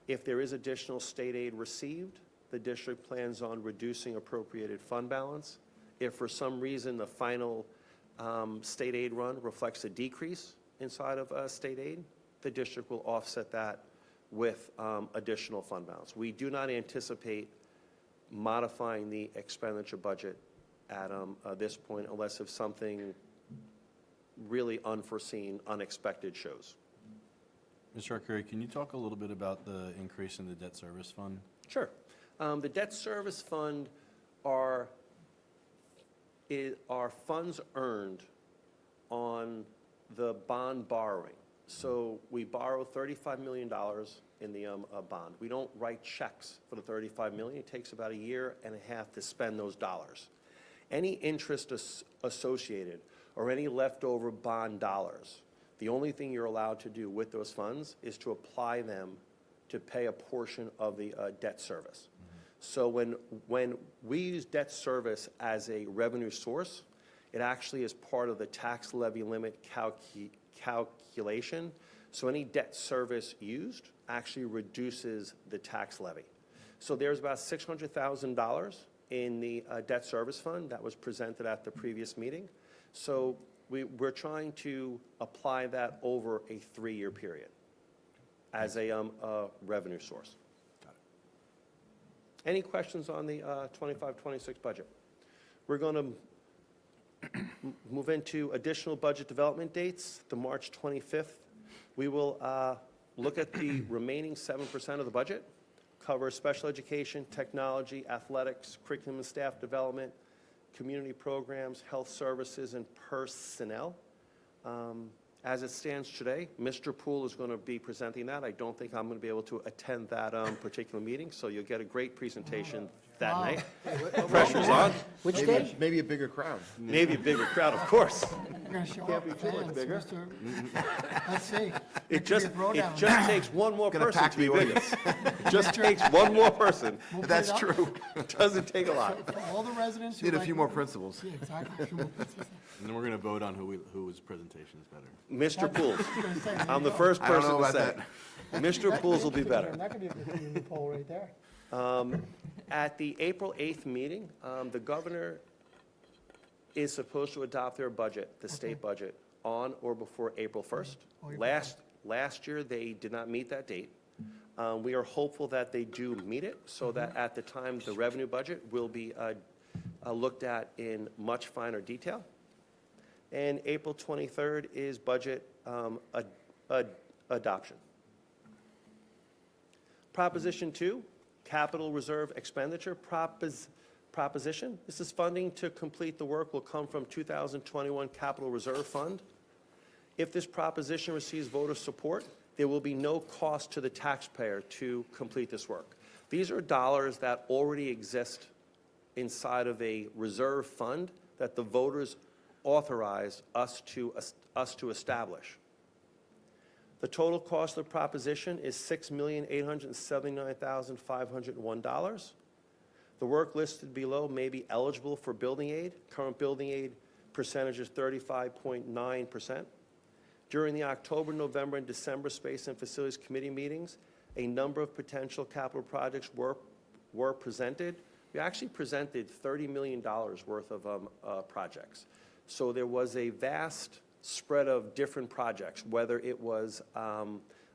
Speaker 12: if there is additional state aid received, the district plans on reducing appropriated fund balance. If for some reason the final state aid run reflects a decrease inside of state aid, the district will offset that with additional fund balance. We do not anticipate modifying the expenditure budget at this point unless if something really unforeseen, unexpected shows.
Speaker 5: Mr. Arcuri, can you talk a little bit about the increase in the debt service fund?
Speaker 12: Sure. The debt service fund are funds earned on the bond borrowing. So we borrow $35 million in the bond. We don't write checks for the $35 million. It takes about a year and a half to spend those dollars. Any interest associated or any leftover bond dollars, the only thing you're allowed to do with those funds is to apply them to pay a portion of the debt service. So when we use debt service as a revenue source, it actually is part of the tax levy limit calculation. So any debt service used actually reduces the tax levy. So there's about $600,000 in the debt service fund that was presented at the previous meeting. So we're trying to apply that over a 3-year period as a revenue source. Any questions on the 25-26 budget? We're going to move into additional budget development dates. The March 25th, we will look at the remaining 7% of the budget, cover special education, technology, athletics, curriculum and staff development, community programs, health services, and personnel. As it stands today, Mr. Poole is going to be presenting that. I don't think I'm going to be able to attend that particular meeting, so you'll get a great presentation that night. Pressure's on.
Speaker 14: Which day?
Speaker 2: Maybe a bigger crowd.
Speaker 12: Maybe a bigger crowd, of course.
Speaker 1: You're gonna show
Speaker 12: Can't
Speaker 1: up
Speaker 12: be
Speaker 1: with
Speaker 12: too much
Speaker 1: fans,
Speaker 12: bigger.
Speaker 1: Let's see.
Speaker 12: It just takes one more
Speaker 2: Gonna
Speaker 12: person
Speaker 2: pack
Speaker 12: to be
Speaker 2: the
Speaker 12: bigger.
Speaker 2: audience.
Speaker 12: It just takes one more person.
Speaker 1: We'll put
Speaker 2: That's
Speaker 1: it up
Speaker 2: true.
Speaker 12: It doesn't take a lot.
Speaker 1: For all the residents who
Speaker 2: Need a
Speaker 1: like-
Speaker 2: few more principals.
Speaker 1: Yeah, exactly. A few more principals.
Speaker 5: And then we're going to vote on whose presentation is better.
Speaker 12: Mr. Pools.
Speaker 1: I was gonna say, there
Speaker 12: I'm
Speaker 1: you
Speaker 12: the
Speaker 1: go.
Speaker 12: first
Speaker 2: I don't
Speaker 12: person
Speaker 2: know
Speaker 12: to
Speaker 2: about
Speaker 12: say. Mr. Pools will be better.
Speaker 1: That could be a 15 poll right there.
Speaker 12: At the April 8th meeting, the governor is supposed to adopt their budget, the state budget, on or before April 1st.
Speaker 1: Oh, April
Speaker 12: Last year, they did not meet that date. We are hopeful that they do meet it, so that at the time, the revenue budget will be looked at in much finer detail. And April 23rd is budget adoption. Proposition 2, capital reserve expenditure proposition. This is funding to complete the work will come from 2021 capital reserve fund. If this proposition receives voter support, there will be no cost to the taxpayer to complete this work. These are dollars that already exist inside of a reserve fund that the voters authorized us to establish. The total cost of the proposition is $6,879,501. The work listed below may be eligible for building aid. Current building aid percentage is 35.9%. During the October, November, and December Space and Facilities Committee meetings, a number of potential capital projects were presented. We actually presented $30 million worth of projects. So there was a vast spread of different projects, whether it was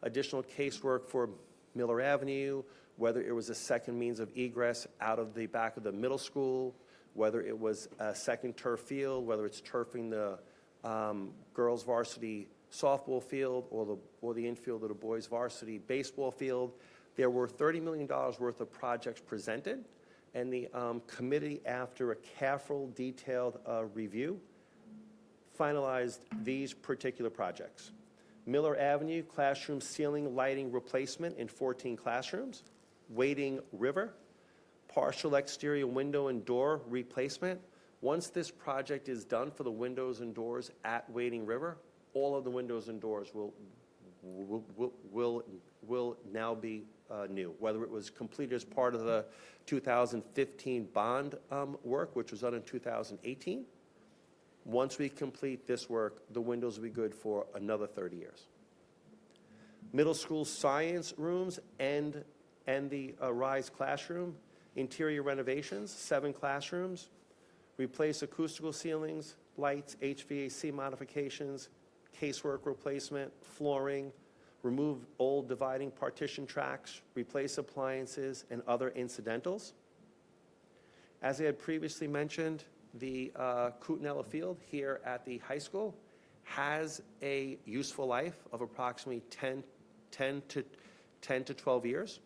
Speaker 12: additional casework for Miller Avenue, whether it was a second means of egress out of the back of the middle school, whether it was a second turf field, whether it's turfing the girls' varsity softball field or the infield of the boys' varsity baseball field. There were $30 million worth of projects presented, and the committee, after a careful, detailed review, finalized these particular projects. Miller Avenue, classroom ceiling lighting replacement in 14 classrooms. Wading River, partial exterior window and door replacement. Once this project is done for the windows and doors at Wading River, all of the windows and doors will now be new. Whether it was completed as part of the 2015 bond work, which was done in 2018, once we complete this work, the windows will be good for another 30 years. Middle school science rooms and the RISE classroom Interior renovations, 7 classrooms. Replace acoustical ceilings, lights, HVAC modifications, casework replacement, flooring, remove old dividing partition tracks, replace appliances, and other incidentals. As I had previously mentioned, the Kootenella Field here at the high school has a useful life of approximately 10 to 12 years.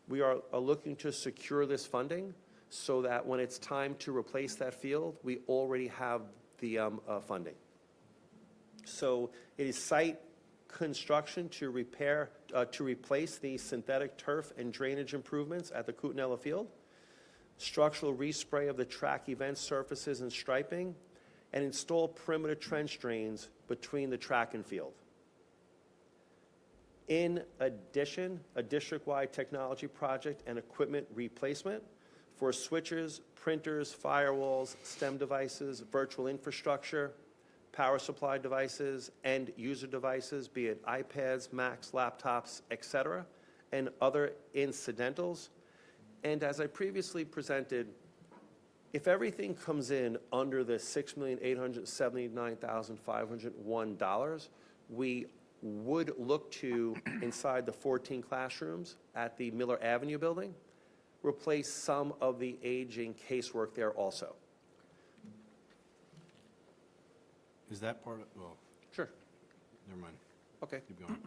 Speaker 12: We are looking to secure this funding so that when it's time to replace that field, we already have the funding. So it is site construction to replace the synthetic turf and drainage improvements at the Kootenella Field, structural respray of the track event surfaces and striping, and install perimeter trench drains between the track and field. In addition, a district-wide technology project and equipment replacement for switches, printers, firewalls, STEM devices, virtual infrastructure, power supply devices, and user devices, be it iPads, Macs, laptops, etc., and other incidentals. And as I previously presented, if everything comes in under the $6,879,501, we would look to, inside the 14 classrooms at the Miller Avenue building, replace some of the aging casework there also.
Speaker 5: Is that part of, well,
Speaker 12: Sure.
Speaker 5: never mind.
Speaker 12: Okay.
Speaker 5: Keep going.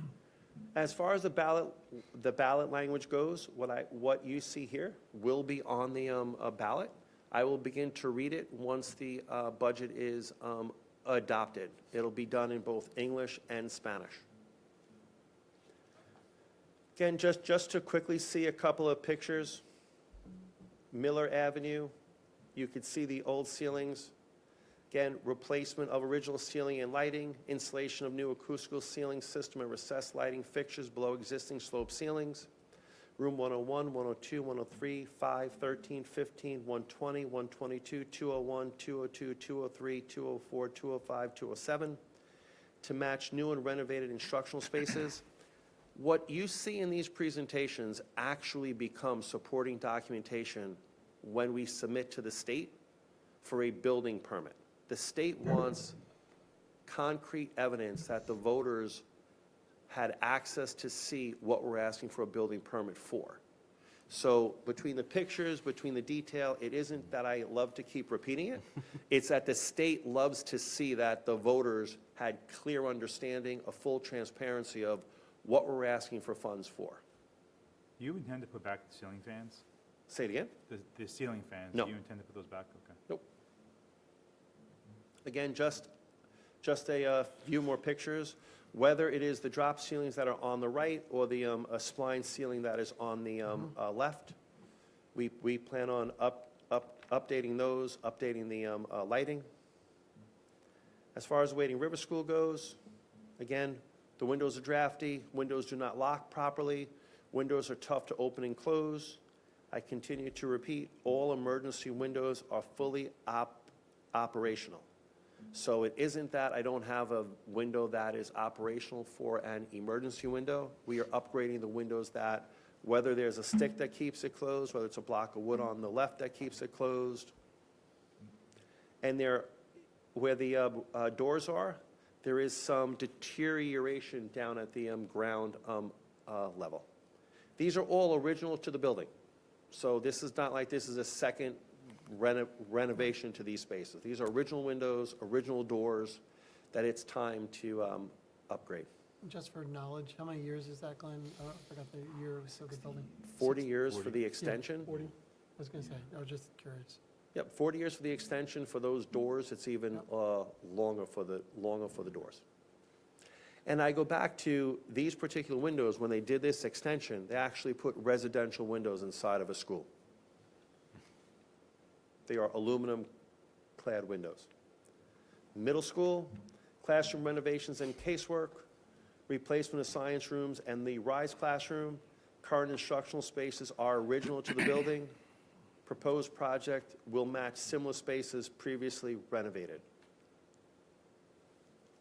Speaker 12: As far as the ballot language goes, what you see here will be on the ballot. I will begin to read it once the budget is adopted. It'll be done in both English and Spanish. Again, just to quickly see a couple of pictures. Miller Avenue, you could see the old ceilings. Again, replacement of original ceiling and lighting, installation of new acoustical ceiling system and recessed lighting fixtures below existing slope ceilings. Room 101, 102, 103, 5, 13, 15, 120, 122, 201, 202, 203, 204, 205, 207, to match new and renovated instructional spaces. What you see in these presentations actually becomes supporting documentation when we submit to the state for a building permit. The state wants concrete evidence that the voters had access to see what we're asking for a building permit for. So between the pictures, between the detail, it isn't that I love to keep repeating it. It's that the state loves to see that the voters had clear understanding, a full transparency of what we're asking for funds for.
Speaker 4: Do you intend to put back the ceiling fans?
Speaker 12: Say it again?
Speaker 4: The ceiling fans?
Speaker 12: No.
Speaker 4: Do you intend to put those back? Okay.
Speaker 12: Nope. Again, just a few more pictures. Whether it is the drop ceilings that are on the right or the spline ceiling that is on the left, we plan on updating those, updating the lighting. As far as Wading River School goes, again, the windows are drafty, windows do not lock properly, windows are tough to open and close. I continue to repeat, all emergency windows are fully operational. So it isn't that I don't have a window that is operational for an emergency window. We are upgrading the windows that, whether there's a stick that keeps it closed, whether it's a block of wood on the left that keeps it closed. And there, where the doors are, there is some deterioration down at the ground level. These are all original to the building. So this is not like this is a second renovation to these spaces. These are original windows, original doors that it's time to upgrade.
Speaker 1: Just for knowledge, how many years is that, Glenn? I forgot the year of the building.
Speaker 12: 40 years for the extension.
Speaker 1: Yeah, 40. I was going to say, I was just curious.
Speaker 12: Yep, 40 years for the extension. For those doors, it's even longer for the doors. And I go back to these particular windows. When they did this extension, they actually put residential windows inside of a school. They are aluminum-clad windows. Middle school, classroom renovations and casework, replacement of science rooms and the RISE classroom. Current instructional spaces are original to the building. Proposed project will match similar spaces previously renovated.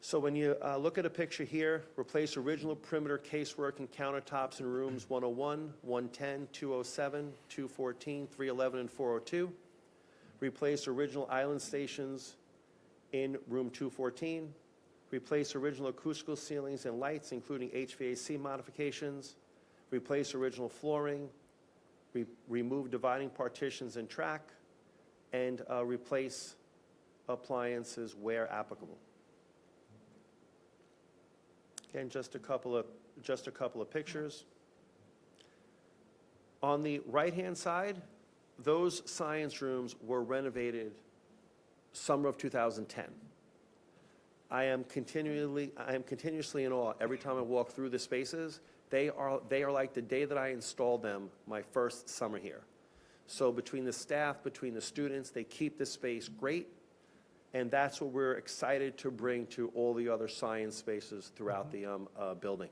Speaker 12: So when you look at a picture here, replace original perimeter casework and countertops in rooms 101, 110, 207, 214, 311, and 402. Replace original island stations in room 214. Replace original acoustical ceilings and lights, including HVAC modifications. Replace original flooring. Remove dividing partitions and track. And replace appliances where applicable. Again, just a couple of pictures. On the right-hand side, those science rooms were renovated summer of 2010. I am continuously in awe every time I walk through the spaces. They are like the day that I installed them my first summer here. So between the staff, between the students, they keep the space great. And that's what we're excited to bring to all the other science spaces throughout the building.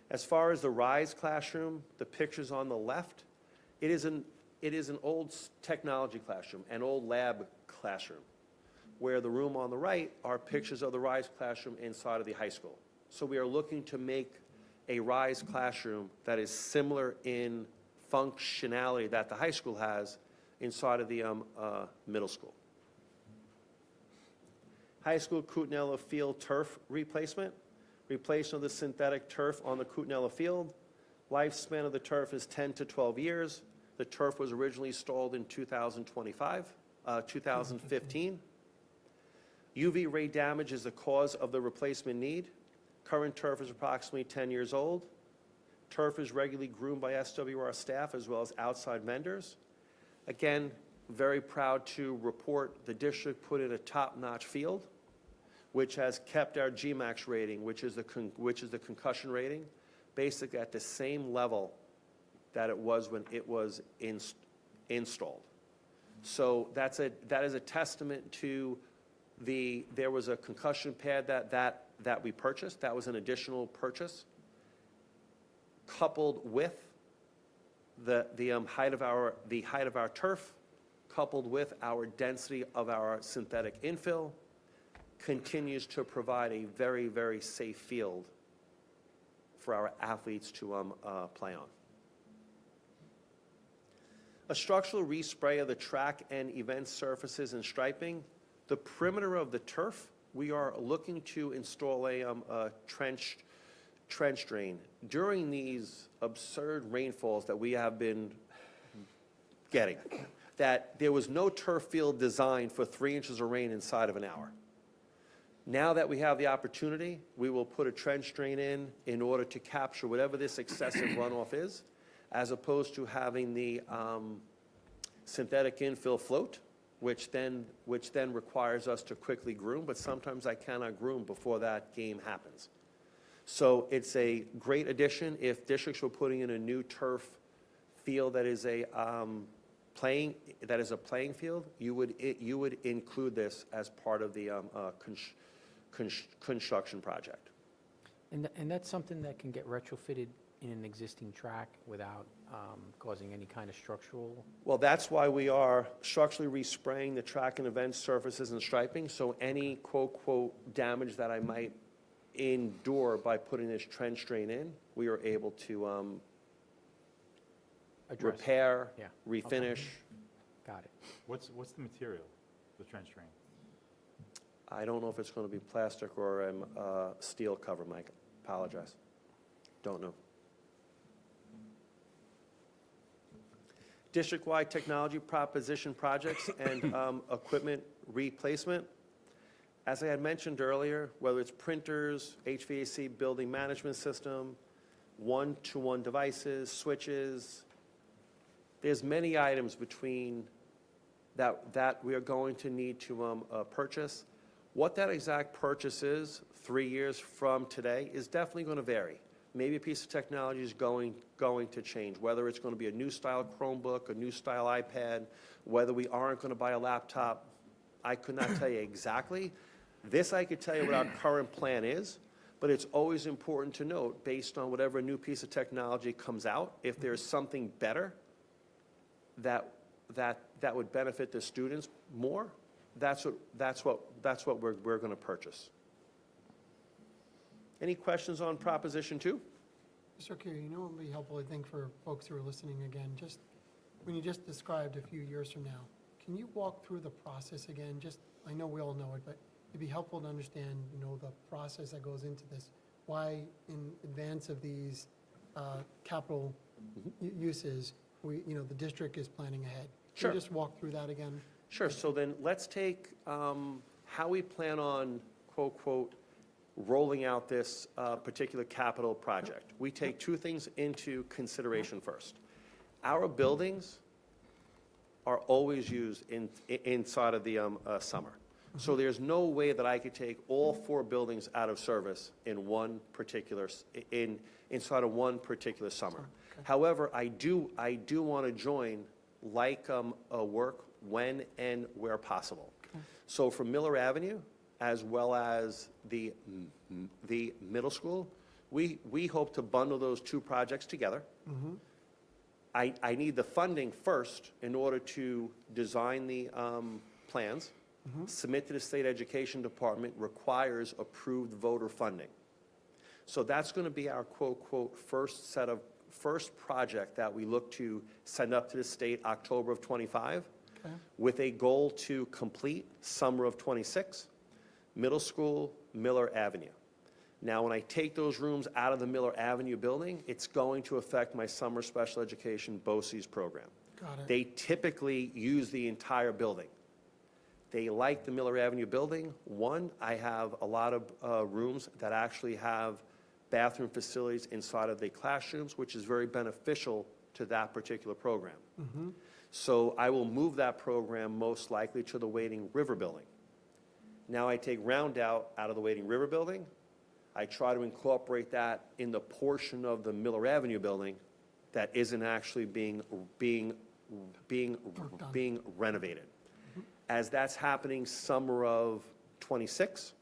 Speaker 12: As far as the RISE classroom, the pictures on the left, it is an old technology classroom, an old lab classroom, where the room on the right are pictures of the RISE classroom inside of the high school. So we are looking to make a RISE classroom that is similar in functionality that the high school has inside of the middle school. High school Kootenella field turf replacement. Replacement of the synthetic turf on the Kootenella field. Lifespan of the turf is 10 to 12 years. The turf was originally installed in 2015. UV ray damage is the cause of the replacement need. Current turf is approximately 10 years old. Turf is regularly groomed by SWR staff as well as outside vendors. Again, very proud to report the district put in a top-notch field, which has kept our GMAX rating, which is the concussion rating, basically at the same level that it was when it was installed. So that is a testament to there was a concussion pad that we purchased. That was an additional purchase, coupled with the height of our turf, coupled with our density of our synthetic infill, continues to provide a very, very safe field for our athletes to play on. A structural respray of the track and event surfaces and striping. The perimeter of the turf, we are looking to install a trench drain. During these absurd rainfalls that we have been getting, that there was no turf field designed for 3 inches of rain inside of an hour. Now that we have the opportunity, we will put a trench drain in order to capture whatever this excessive runoff is, as opposed to having the synthetic infill float, which then requires us to quickly groom, but sometimes I cannot groom before that game happens. So it's a great addition. If districts were putting in a new turf field that is a playing field, you would include this as part of the construction project.
Speaker 14: And that's something that can get retrofitted in an existing track without causing any kind of structural?
Speaker 12: Well, that's why we are structurally respraying the track and event surfaces and striping, so any quote damage that I might endure by putting this trench drain in, we are able to
Speaker 14: Address.
Speaker 12: repair,
Speaker 14: Yeah.
Speaker 12: refinish.
Speaker 14: Okay. Got it.
Speaker 4: What's the material, the trench drain?
Speaker 12: I don't know if it's going to be plastic or steel cover, Mike. Apologize. Don't know. District-wide technology proposition projects and equipment replacement. As I had mentioned earlier, whether it's printers, HVAC building management system, one-to-one devices, switches, there's many items between that we are going to need to purchase. What that exact purchase is 3 years from today is definitely going to vary. Maybe a piece of technology is going to change, whether it's going to be a new style Chromebook, a new style iPad, whether we aren't going to buy a laptop. I could not tell you exactly. This I could tell you what our current plan is, but it's always important to note, based on whatever new piece of technology comes out, if there's something better that would benefit the students more, that's what we're going to purchase. Any questions on Proposition 2?
Speaker 1: Mr. Curie, you know what would be helpful, I think, for folks who are listening again, just when you just described a few years from now, can you walk through the process again? Just, I know we all know it, but it'd be helpful to understand, the process that goes into this. Why, in advance of these capital uses, the district is planning ahead.
Speaker 12: Sure.
Speaker 1: Can you just walk through that again?
Speaker 12: Sure, so then let's take how we plan on, quote, rolling out this particular capital project. We take two things into consideration first. Our buildings are always used inside of the summer. So there's no way that I could take all 4 buildings out of service in one particular, inside of one particular summer.
Speaker 1: Okay.
Speaker 12: However, I do want to join like work when and where possible.
Speaker 1: Okay.
Speaker 12: So for Miller Avenue, as well as the middle school, we hope to bundle those 2 projects together. I need the funding first in order to design the plans, submit to the State Education Department, requires approved voter funding. So that's going to be our quote, first project that we look to send up to the state October of '25,
Speaker 1: Okay.
Speaker 12: with a goal to complete summer of '26, middle school, Miller Avenue. Now, when I take those rooms out of the Miller Avenue building, it's going to affect my summer special education BOCES program.
Speaker 1: Got it.
Speaker 12: They typically use the entire building. They like the Miller Avenue building. One, I have a lot of rooms that actually have bathroom facilities inside of the classrooms, which is very beneficial to that particular program. So I will move that program most likely to the Wading River building. Now I take Round out of the Wading River building. I try to incorporate that in the portion of the Miller Avenue building that isn't actually being renovated. As that's happening summer of '26,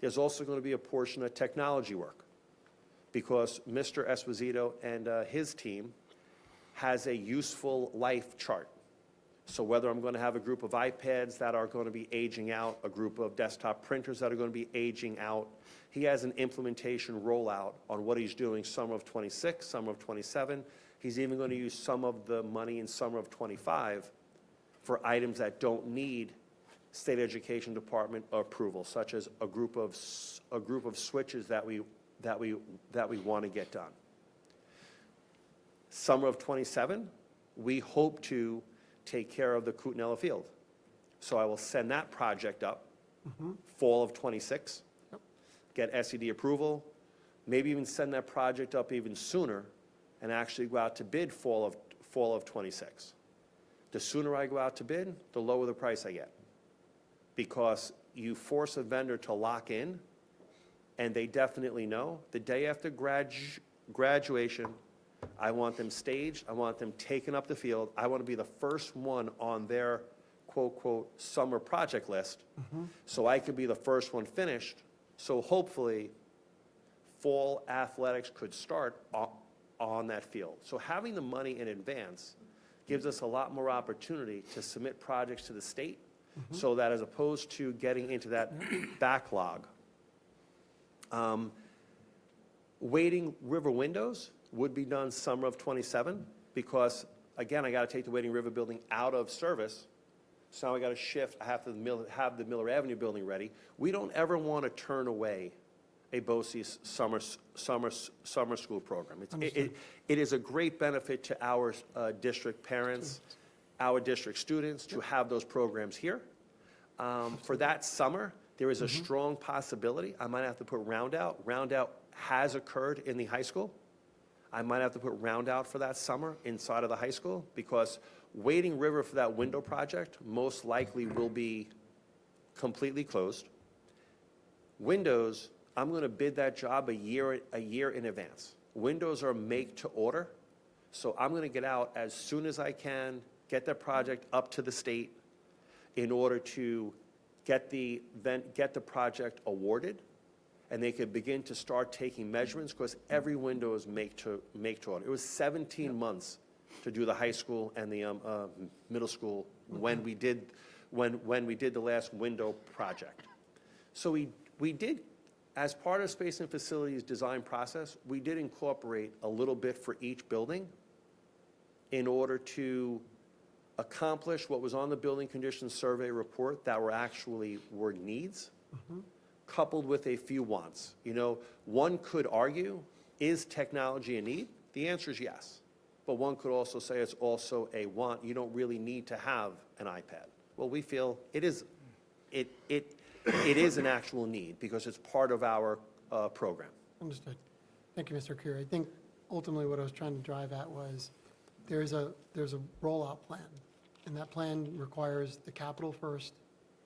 Speaker 12: there's also going to be a portion of technology work, because Mr. Esposito and his team has a useful life chart. So whether I'm going to have a group of iPads that are going to be aging out, a group of desktop printers that are going to be aging out, he has an implementation rollout on what he's doing summer of '26, summer of '27. He's even going to use some of the money in summer of '25 for items that don't need State Education Department approval, such as a group of switches that we want to get done. Summer of '27, we hope to take care of the Kootenella Field. So I will send that project up, fall of '26, get SED approval, maybe even send that project up even sooner and actually go out to bid fall of '26. The sooner I go out to bid, the lower the price I get, because you force a vendor to lock in, and they definitely know the day after graduation, I want them staged, I want them taken up the field, I want to be the first one on their quote, summer project list, so I could be the first one finished, so hopefully fall athletics could start on that field. So having the money in advance gives us a lot more opportunity to submit projects to the state, so that as opposed to getting into that backlog. Wading River windows would be done summer of '27, because, again, I got to take the Wading River building out of service, so now I got to shift, I have to have the Miller Avenue building ready. We don't ever want to turn away a BOCES summer school program. It is a great benefit to our district parents, our district students, to have those programs here. For that summer, there is a strong possibility I might have to put Round out. Round out has occurred in the high school. I might have to put Round out for that summer inside of the high school, because Wading River for that window project most likely will be completely closed. Windows, I'm going to bid that job a year in advance. Windows are make to order, so I'm going to get out as soon as I can, get that project up to the state in order to get the project awarded, and they could begin to start taking measurements, because every window is make to order. It was 17 months to do the high school and the middle school when we did when we did the last window project. So we did, as part of space and facilities design process, we did incorporate a little bit for each building in order to accomplish what was on the building conditions survey report that were needs, coupled with a few wants. You know, one could argue, is technology a need? The answer is yes. But one could also say it's also a want. You don't really need to have an iPad. Well, we feel it is an actual need because it's part of our program.
Speaker 1: Understood. Thank you, Mr. Curie. I think ultimately what I was trying to drive at was there's a rollout plan, and that plan requires the capital first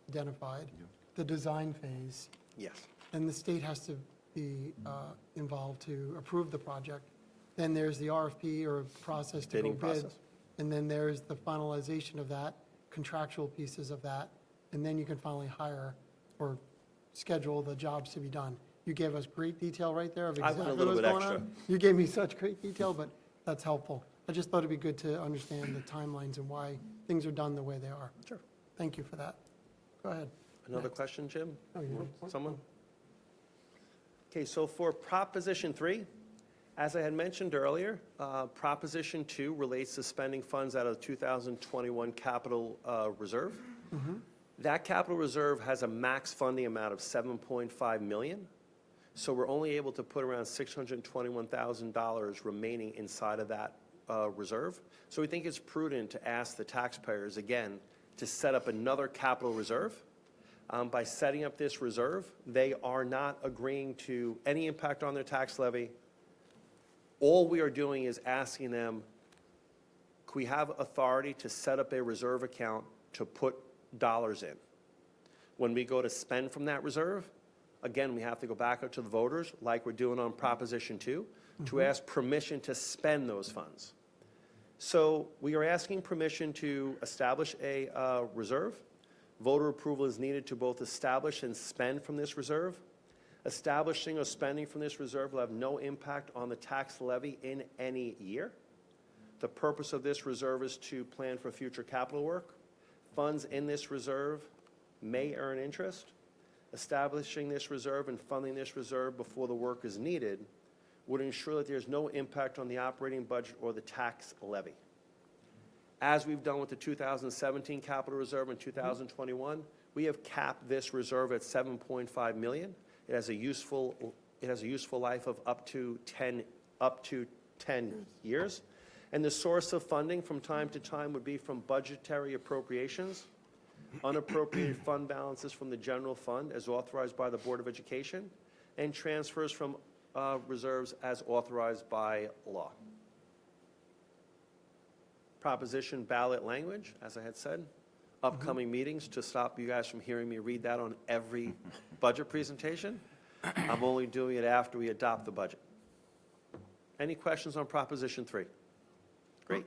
Speaker 1: identified, the design phase,
Speaker 12: Yes.
Speaker 1: then the state has to be involved to approve the project. Then there's the RFP or process to go
Speaker 12: Bidding
Speaker 1: bid.
Speaker 12: process.
Speaker 1: And then there's the finalization of that, contractual pieces of that, and then you can finally hire or schedule the jobs to be done. You gave us great detail right there of
Speaker 12: I went a
Speaker 1: exactly
Speaker 12: little
Speaker 1: what's
Speaker 12: bit
Speaker 1: going
Speaker 12: extra.
Speaker 1: on. You gave me such great detail, but that's helpful. I just thought it'd be good to understand the timelines and why things are done the way they are.
Speaker 12: Sure.
Speaker 1: Thank you for that. Go ahead.
Speaker 12: Another question, Jim?
Speaker 1: Oh, you want-
Speaker 12: Someone? Okay, so for Proposition 3, as I had mentioned earlier, Proposition 2 relates to spending funds out of the 2021 capital reserve. That capital reserve has a max funding amount of $7.5 million, so we're only able to put around $621,000 remaining inside of that reserve. So we think it's prudent to ask the taxpayers, again, to set up another capital reserve. By setting up this reserve, they are not agreeing to any impact on their tax levy. All we are doing is asking them, can we have authority to set up a reserve account to put dollars in? When we go to spend from that reserve, again, we have to go back up to the voters, like we're doing on Proposition 2, to ask permission to spend those funds. So we are asking permission to establish a reserve. Voter approval is needed to both establish and spend from this reserve. Establishing or spending from this reserve will have no impact on the tax levy in any year. The purpose of this reserve is to plan for future capital work. Funds in this reserve may earn interest. Establishing this reserve and funding this reserve before the work is needed would ensure that there's no impact on the operating budget or the tax levy. As we've done with the 2017 capital reserve in 2021, we have capped this reserve at $7.5 million. It has a useful life of up to 10 years. And the source of funding from time to time would be from budgetary appropriations, unappropriated fund balances from the general fund as authorized by the Board of Education, and transfers from reserves as authorized by law. Proposition ballot language, as I had said, upcoming meetings to stop you guys from hearing me read that on every budget presentation. I'm only doing it after we adopt the budget. Any questions on Proposition 3? Great.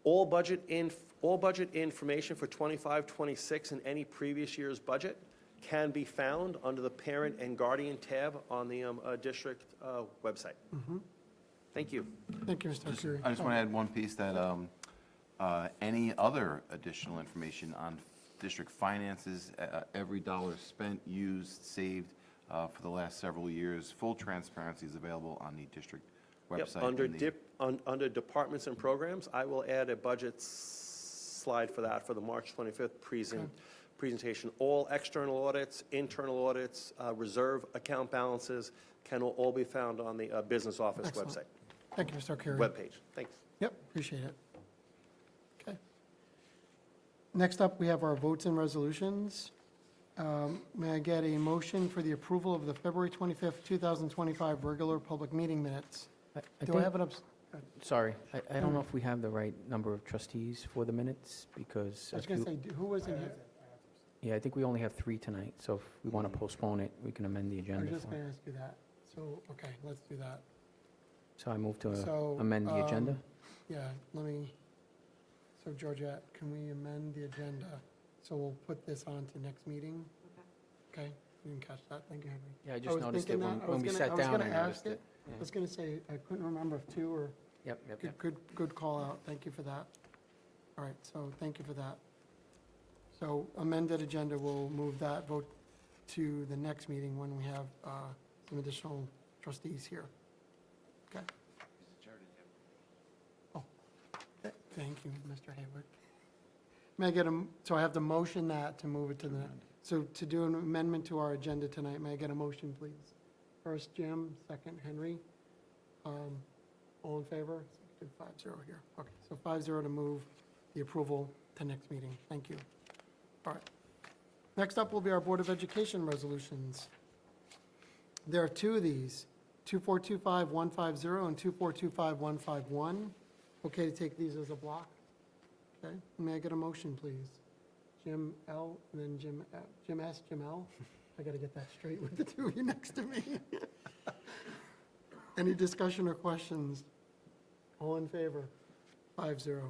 Speaker 12: All budget information for 25-26 and any previous year's budget can be found under the Parent and Guardian tab on the district website. Thank you.
Speaker 1: Thank you, Mr. Curie.
Speaker 2: I just want to add one piece that any other additional information on district finances, every dollar spent, used, saved for the last several years, full transparency is available on the district website.
Speaker 12: Yep, under departments and programs, I will add a budget slide for that for the March 25th presentation. All external audits, internal audits, reserve account balances can all be found on the business office
Speaker 1: Excellent.
Speaker 12: website.
Speaker 1: Thank you, Mr. Curie.
Speaker 12: Webpage. Thanks.
Speaker 1: Yep, appreciate it. Okay. Next up, we have our votes and resolutions. May I get a motion for the approval of the February 25th, 2025 regular public meeting minutes? Do I have it up?
Speaker 14: Sorry, I don't know if we have the right number of trustees for the minutes, because...
Speaker 1: I was going to say, who was in here?
Speaker 14: Yeah, I think we only have 3 tonight, so if we want to postpone it, we can amend the
Speaker 1: I was
Speaker 14: agenda.
Speaker 1: just
Speaker 14: for it.
Speaker 1: going to ask you that. So, okay, let's do that.
Speaker 14: So I move to
Speaker 1: So,
Speaker 14: amend the agenda?
Speaker 1: Yeah, so Georgette, can we amend the agenda? So we'll put this on to next meeting? Okay, you didn't catch that, thank you, Henry.
Speaker 14: Yeah, I
Speaker 1: I
Speaker 14: just
Speaker 1: was
Speaker 14: noticed it
Speaker 1: thinking that. I
Speaker 14: when
Speaker 1: was
Speaker 14: we
Speaker 1: gonna-
Speaker 14: sat
Speaker 1: I was
Speaker 14: down,
Speaker 1: gonna
Speaker 14: I
Speaker 1: ask
Speaker 14: noticed it.
Speaker 1: I was going to say, I couldn't remember if 2 or,
Speaker 14: Yep.
Speaker 1: good call out, thank you for that. All right, so thank you for that. So amended agenda, we'll move that vote to the next meeting when we have some additional trustees here. Okay? Oh, thank you, Mr. Hayward. May I get so I have the motion that to move it to the, so to do an amendment to our agenda tonight, may I get a motion, please? First Jim, second Henry. All in favor? So 5-0 here. Okay, so 5-0 to move the approval to next meeting. Thank you. All right. Next up will be our Board of Education resolutions. There are two of these, 2425150 and 2425151. Okay to take these as a block? Okay, may I get a motion, please? Jim L, and then Jim S, Jim L. I got to get that straight with the two of you next to me. Any discussion or questions? All in favor? 5-0.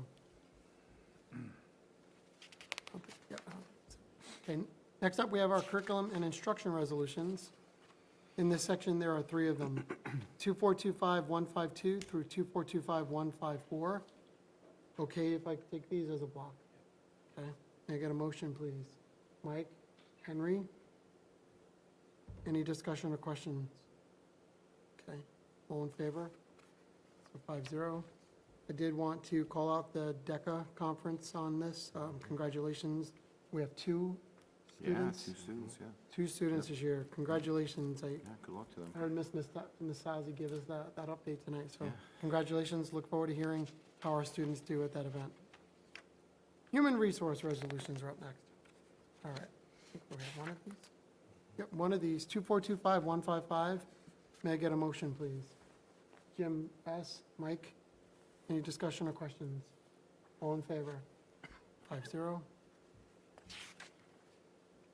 Speaker 1: Okay, next up, we have our curriculum and instruction resolutions. In this section, there are three of them, 2425152 through 2425154. Okay, if I could take these as a block. Okay, may I get a motion, please? Mike, Henry? Any discussion or questions? Okay, all in favor? So 5-0. I did want to call out the DECA conference on this. Congratulations. We have two students.
Speaker 2: Yeah, 2 students, yeah.
Speaker 1: 2 students this year. Congratulations.
Speaker 2: Yeah, good luck to them.
Speaker 1: I heard Ms. Sazi give us that update tonight, so
Speaker 2: Yeah.
Speaker 1: congratulations. Look forward to hearing how our students do at that event. Human resource resolutions are up next. All right. I think we have one of these. Yep, one of these, 2425155. May I get a motion, please? Jim S., Mike, any discussion or questions? All in favor? 5-0.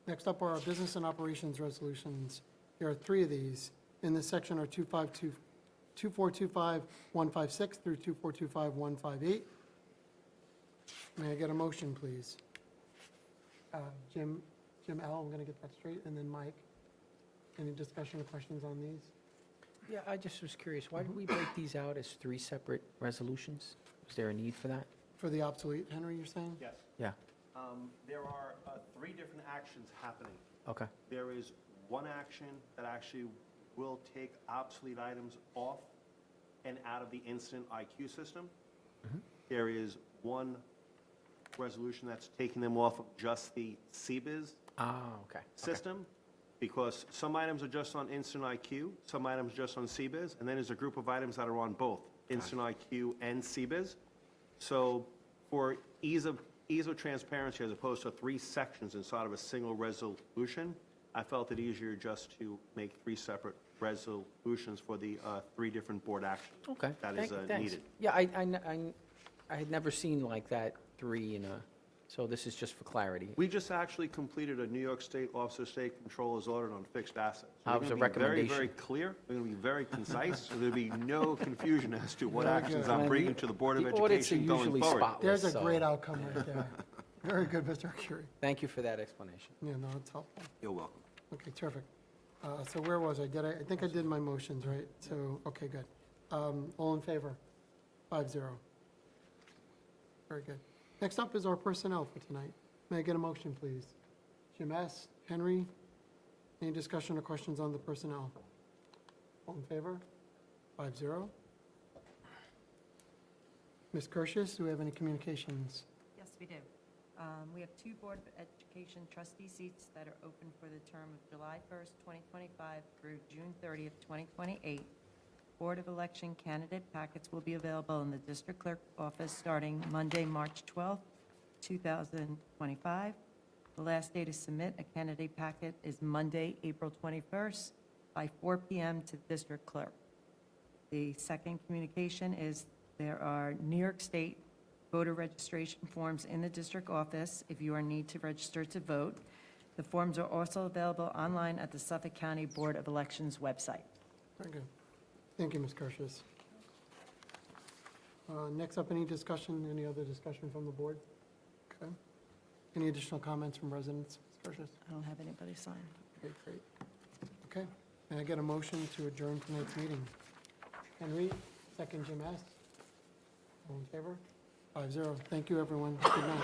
Speaker 1: Next up are our business and operations resolutions. There are 3 of these. In this section are 2425156 through 2425158. May I get a motion, please? Jim L., I'm going to get that straight, and then Mike. Any discussion or questions on these?
Speaker 14: Yeah, I just was curious, why did we break these out as 3 separate resolutions? Was there a need for that?
Speaker 1: For the obsolete, Henry, you're saying?
Speaker 12: Yes.
Speaker 14: Yeah,
Speaker 12: There are 3 different actions happening.
Speaker 14: okay.
Speaker 12: There is one action that actually will take obsolete items off and out of the instant IQ system. There is one resolution that's taking them off of just the CBIZ
Speaker 14: Okay.
Speaker 12: system, because some items are just on instant IQ, some items just on CBIZ, and then there's a group of items that are on both instant IQ and CBIZ. So for ease of transparency, as opposed to 3 sections inside of a single resolution, I felt it easier just to make 3 separate resolutions for the 3 different board actions.
Speaker 14: Okay.
Speaker 12: That is
Speaker 14: Thanks.
Speaker 12: needed.
Speaker 14: Yeah, I had never seen like that 3 in a, so this is just for clarity.
Speaker 12: We just actually completed a New York State Office of State Controller's audit on fixed assets.
Speaker 14: That was a
Speaker 12: We're going to be very,
Speaker 14: recommendation.
Speaker 12: very clear. We're going to be very concise, so there'll be no confusion as to what
Speaker 1: Very
Speaker 12: actions
Speaker 1: good.
Speaker 12: I'm bringing to the Board of
Speaker 14: The audits are
Speaker 12: Education going
Speaker 14: usually
Speaker 12: forward.
Speaker 14: spotless.
Speaker 1: There's a
Speaker 14: so
Speaker 1: great outcome right there. Very good, Mr. Curie.
Speaker 14: Thank you for that explanation.
Speaker 1: Yeah, no, it's helpful.
Speaker 12: You're welcome.
Speaker 1: Okay, terrific. So where was I? I think I did my motions, right? So, okay, good. All in favor? 5-0. Very good. Next up is our personnel for tonight. May I get a motion, please? Jim S., Henry, any discussion or questions on the personnel? All in favor? 5-0. Ms. Curtius, do we have any communications?
Speaker 15: Yes, we do. We have 2 Board of Education trustee seats that are open for the term of July 1st, 2025 through June 30th, 2028. Board of Election candidate packets will be available in the district clerk office starting Monday, March 12th, 2025. The last day to submit a candidate packet is Monday, April 21st by 4 p.m. to the district clerk. The second communication is there are New York State voter registration forms in the district office if you are in need to register to vote. The forms are also available online at the Suffolk County Board of Elections website.
Speaker 1: Very good. Thank you, Ms. Curtius. Next up, any other discussion from the board? Okay. Any additional comments from residents, Ms. Curtius?
Speaker 15: I don't have anybody sign.
Speaker 1: Okay, great. Okay, may I get a motion to adjourn tonight's meeting? Henry, second Jim S. All in favor? 5-0. Thank you, everyone. Good night.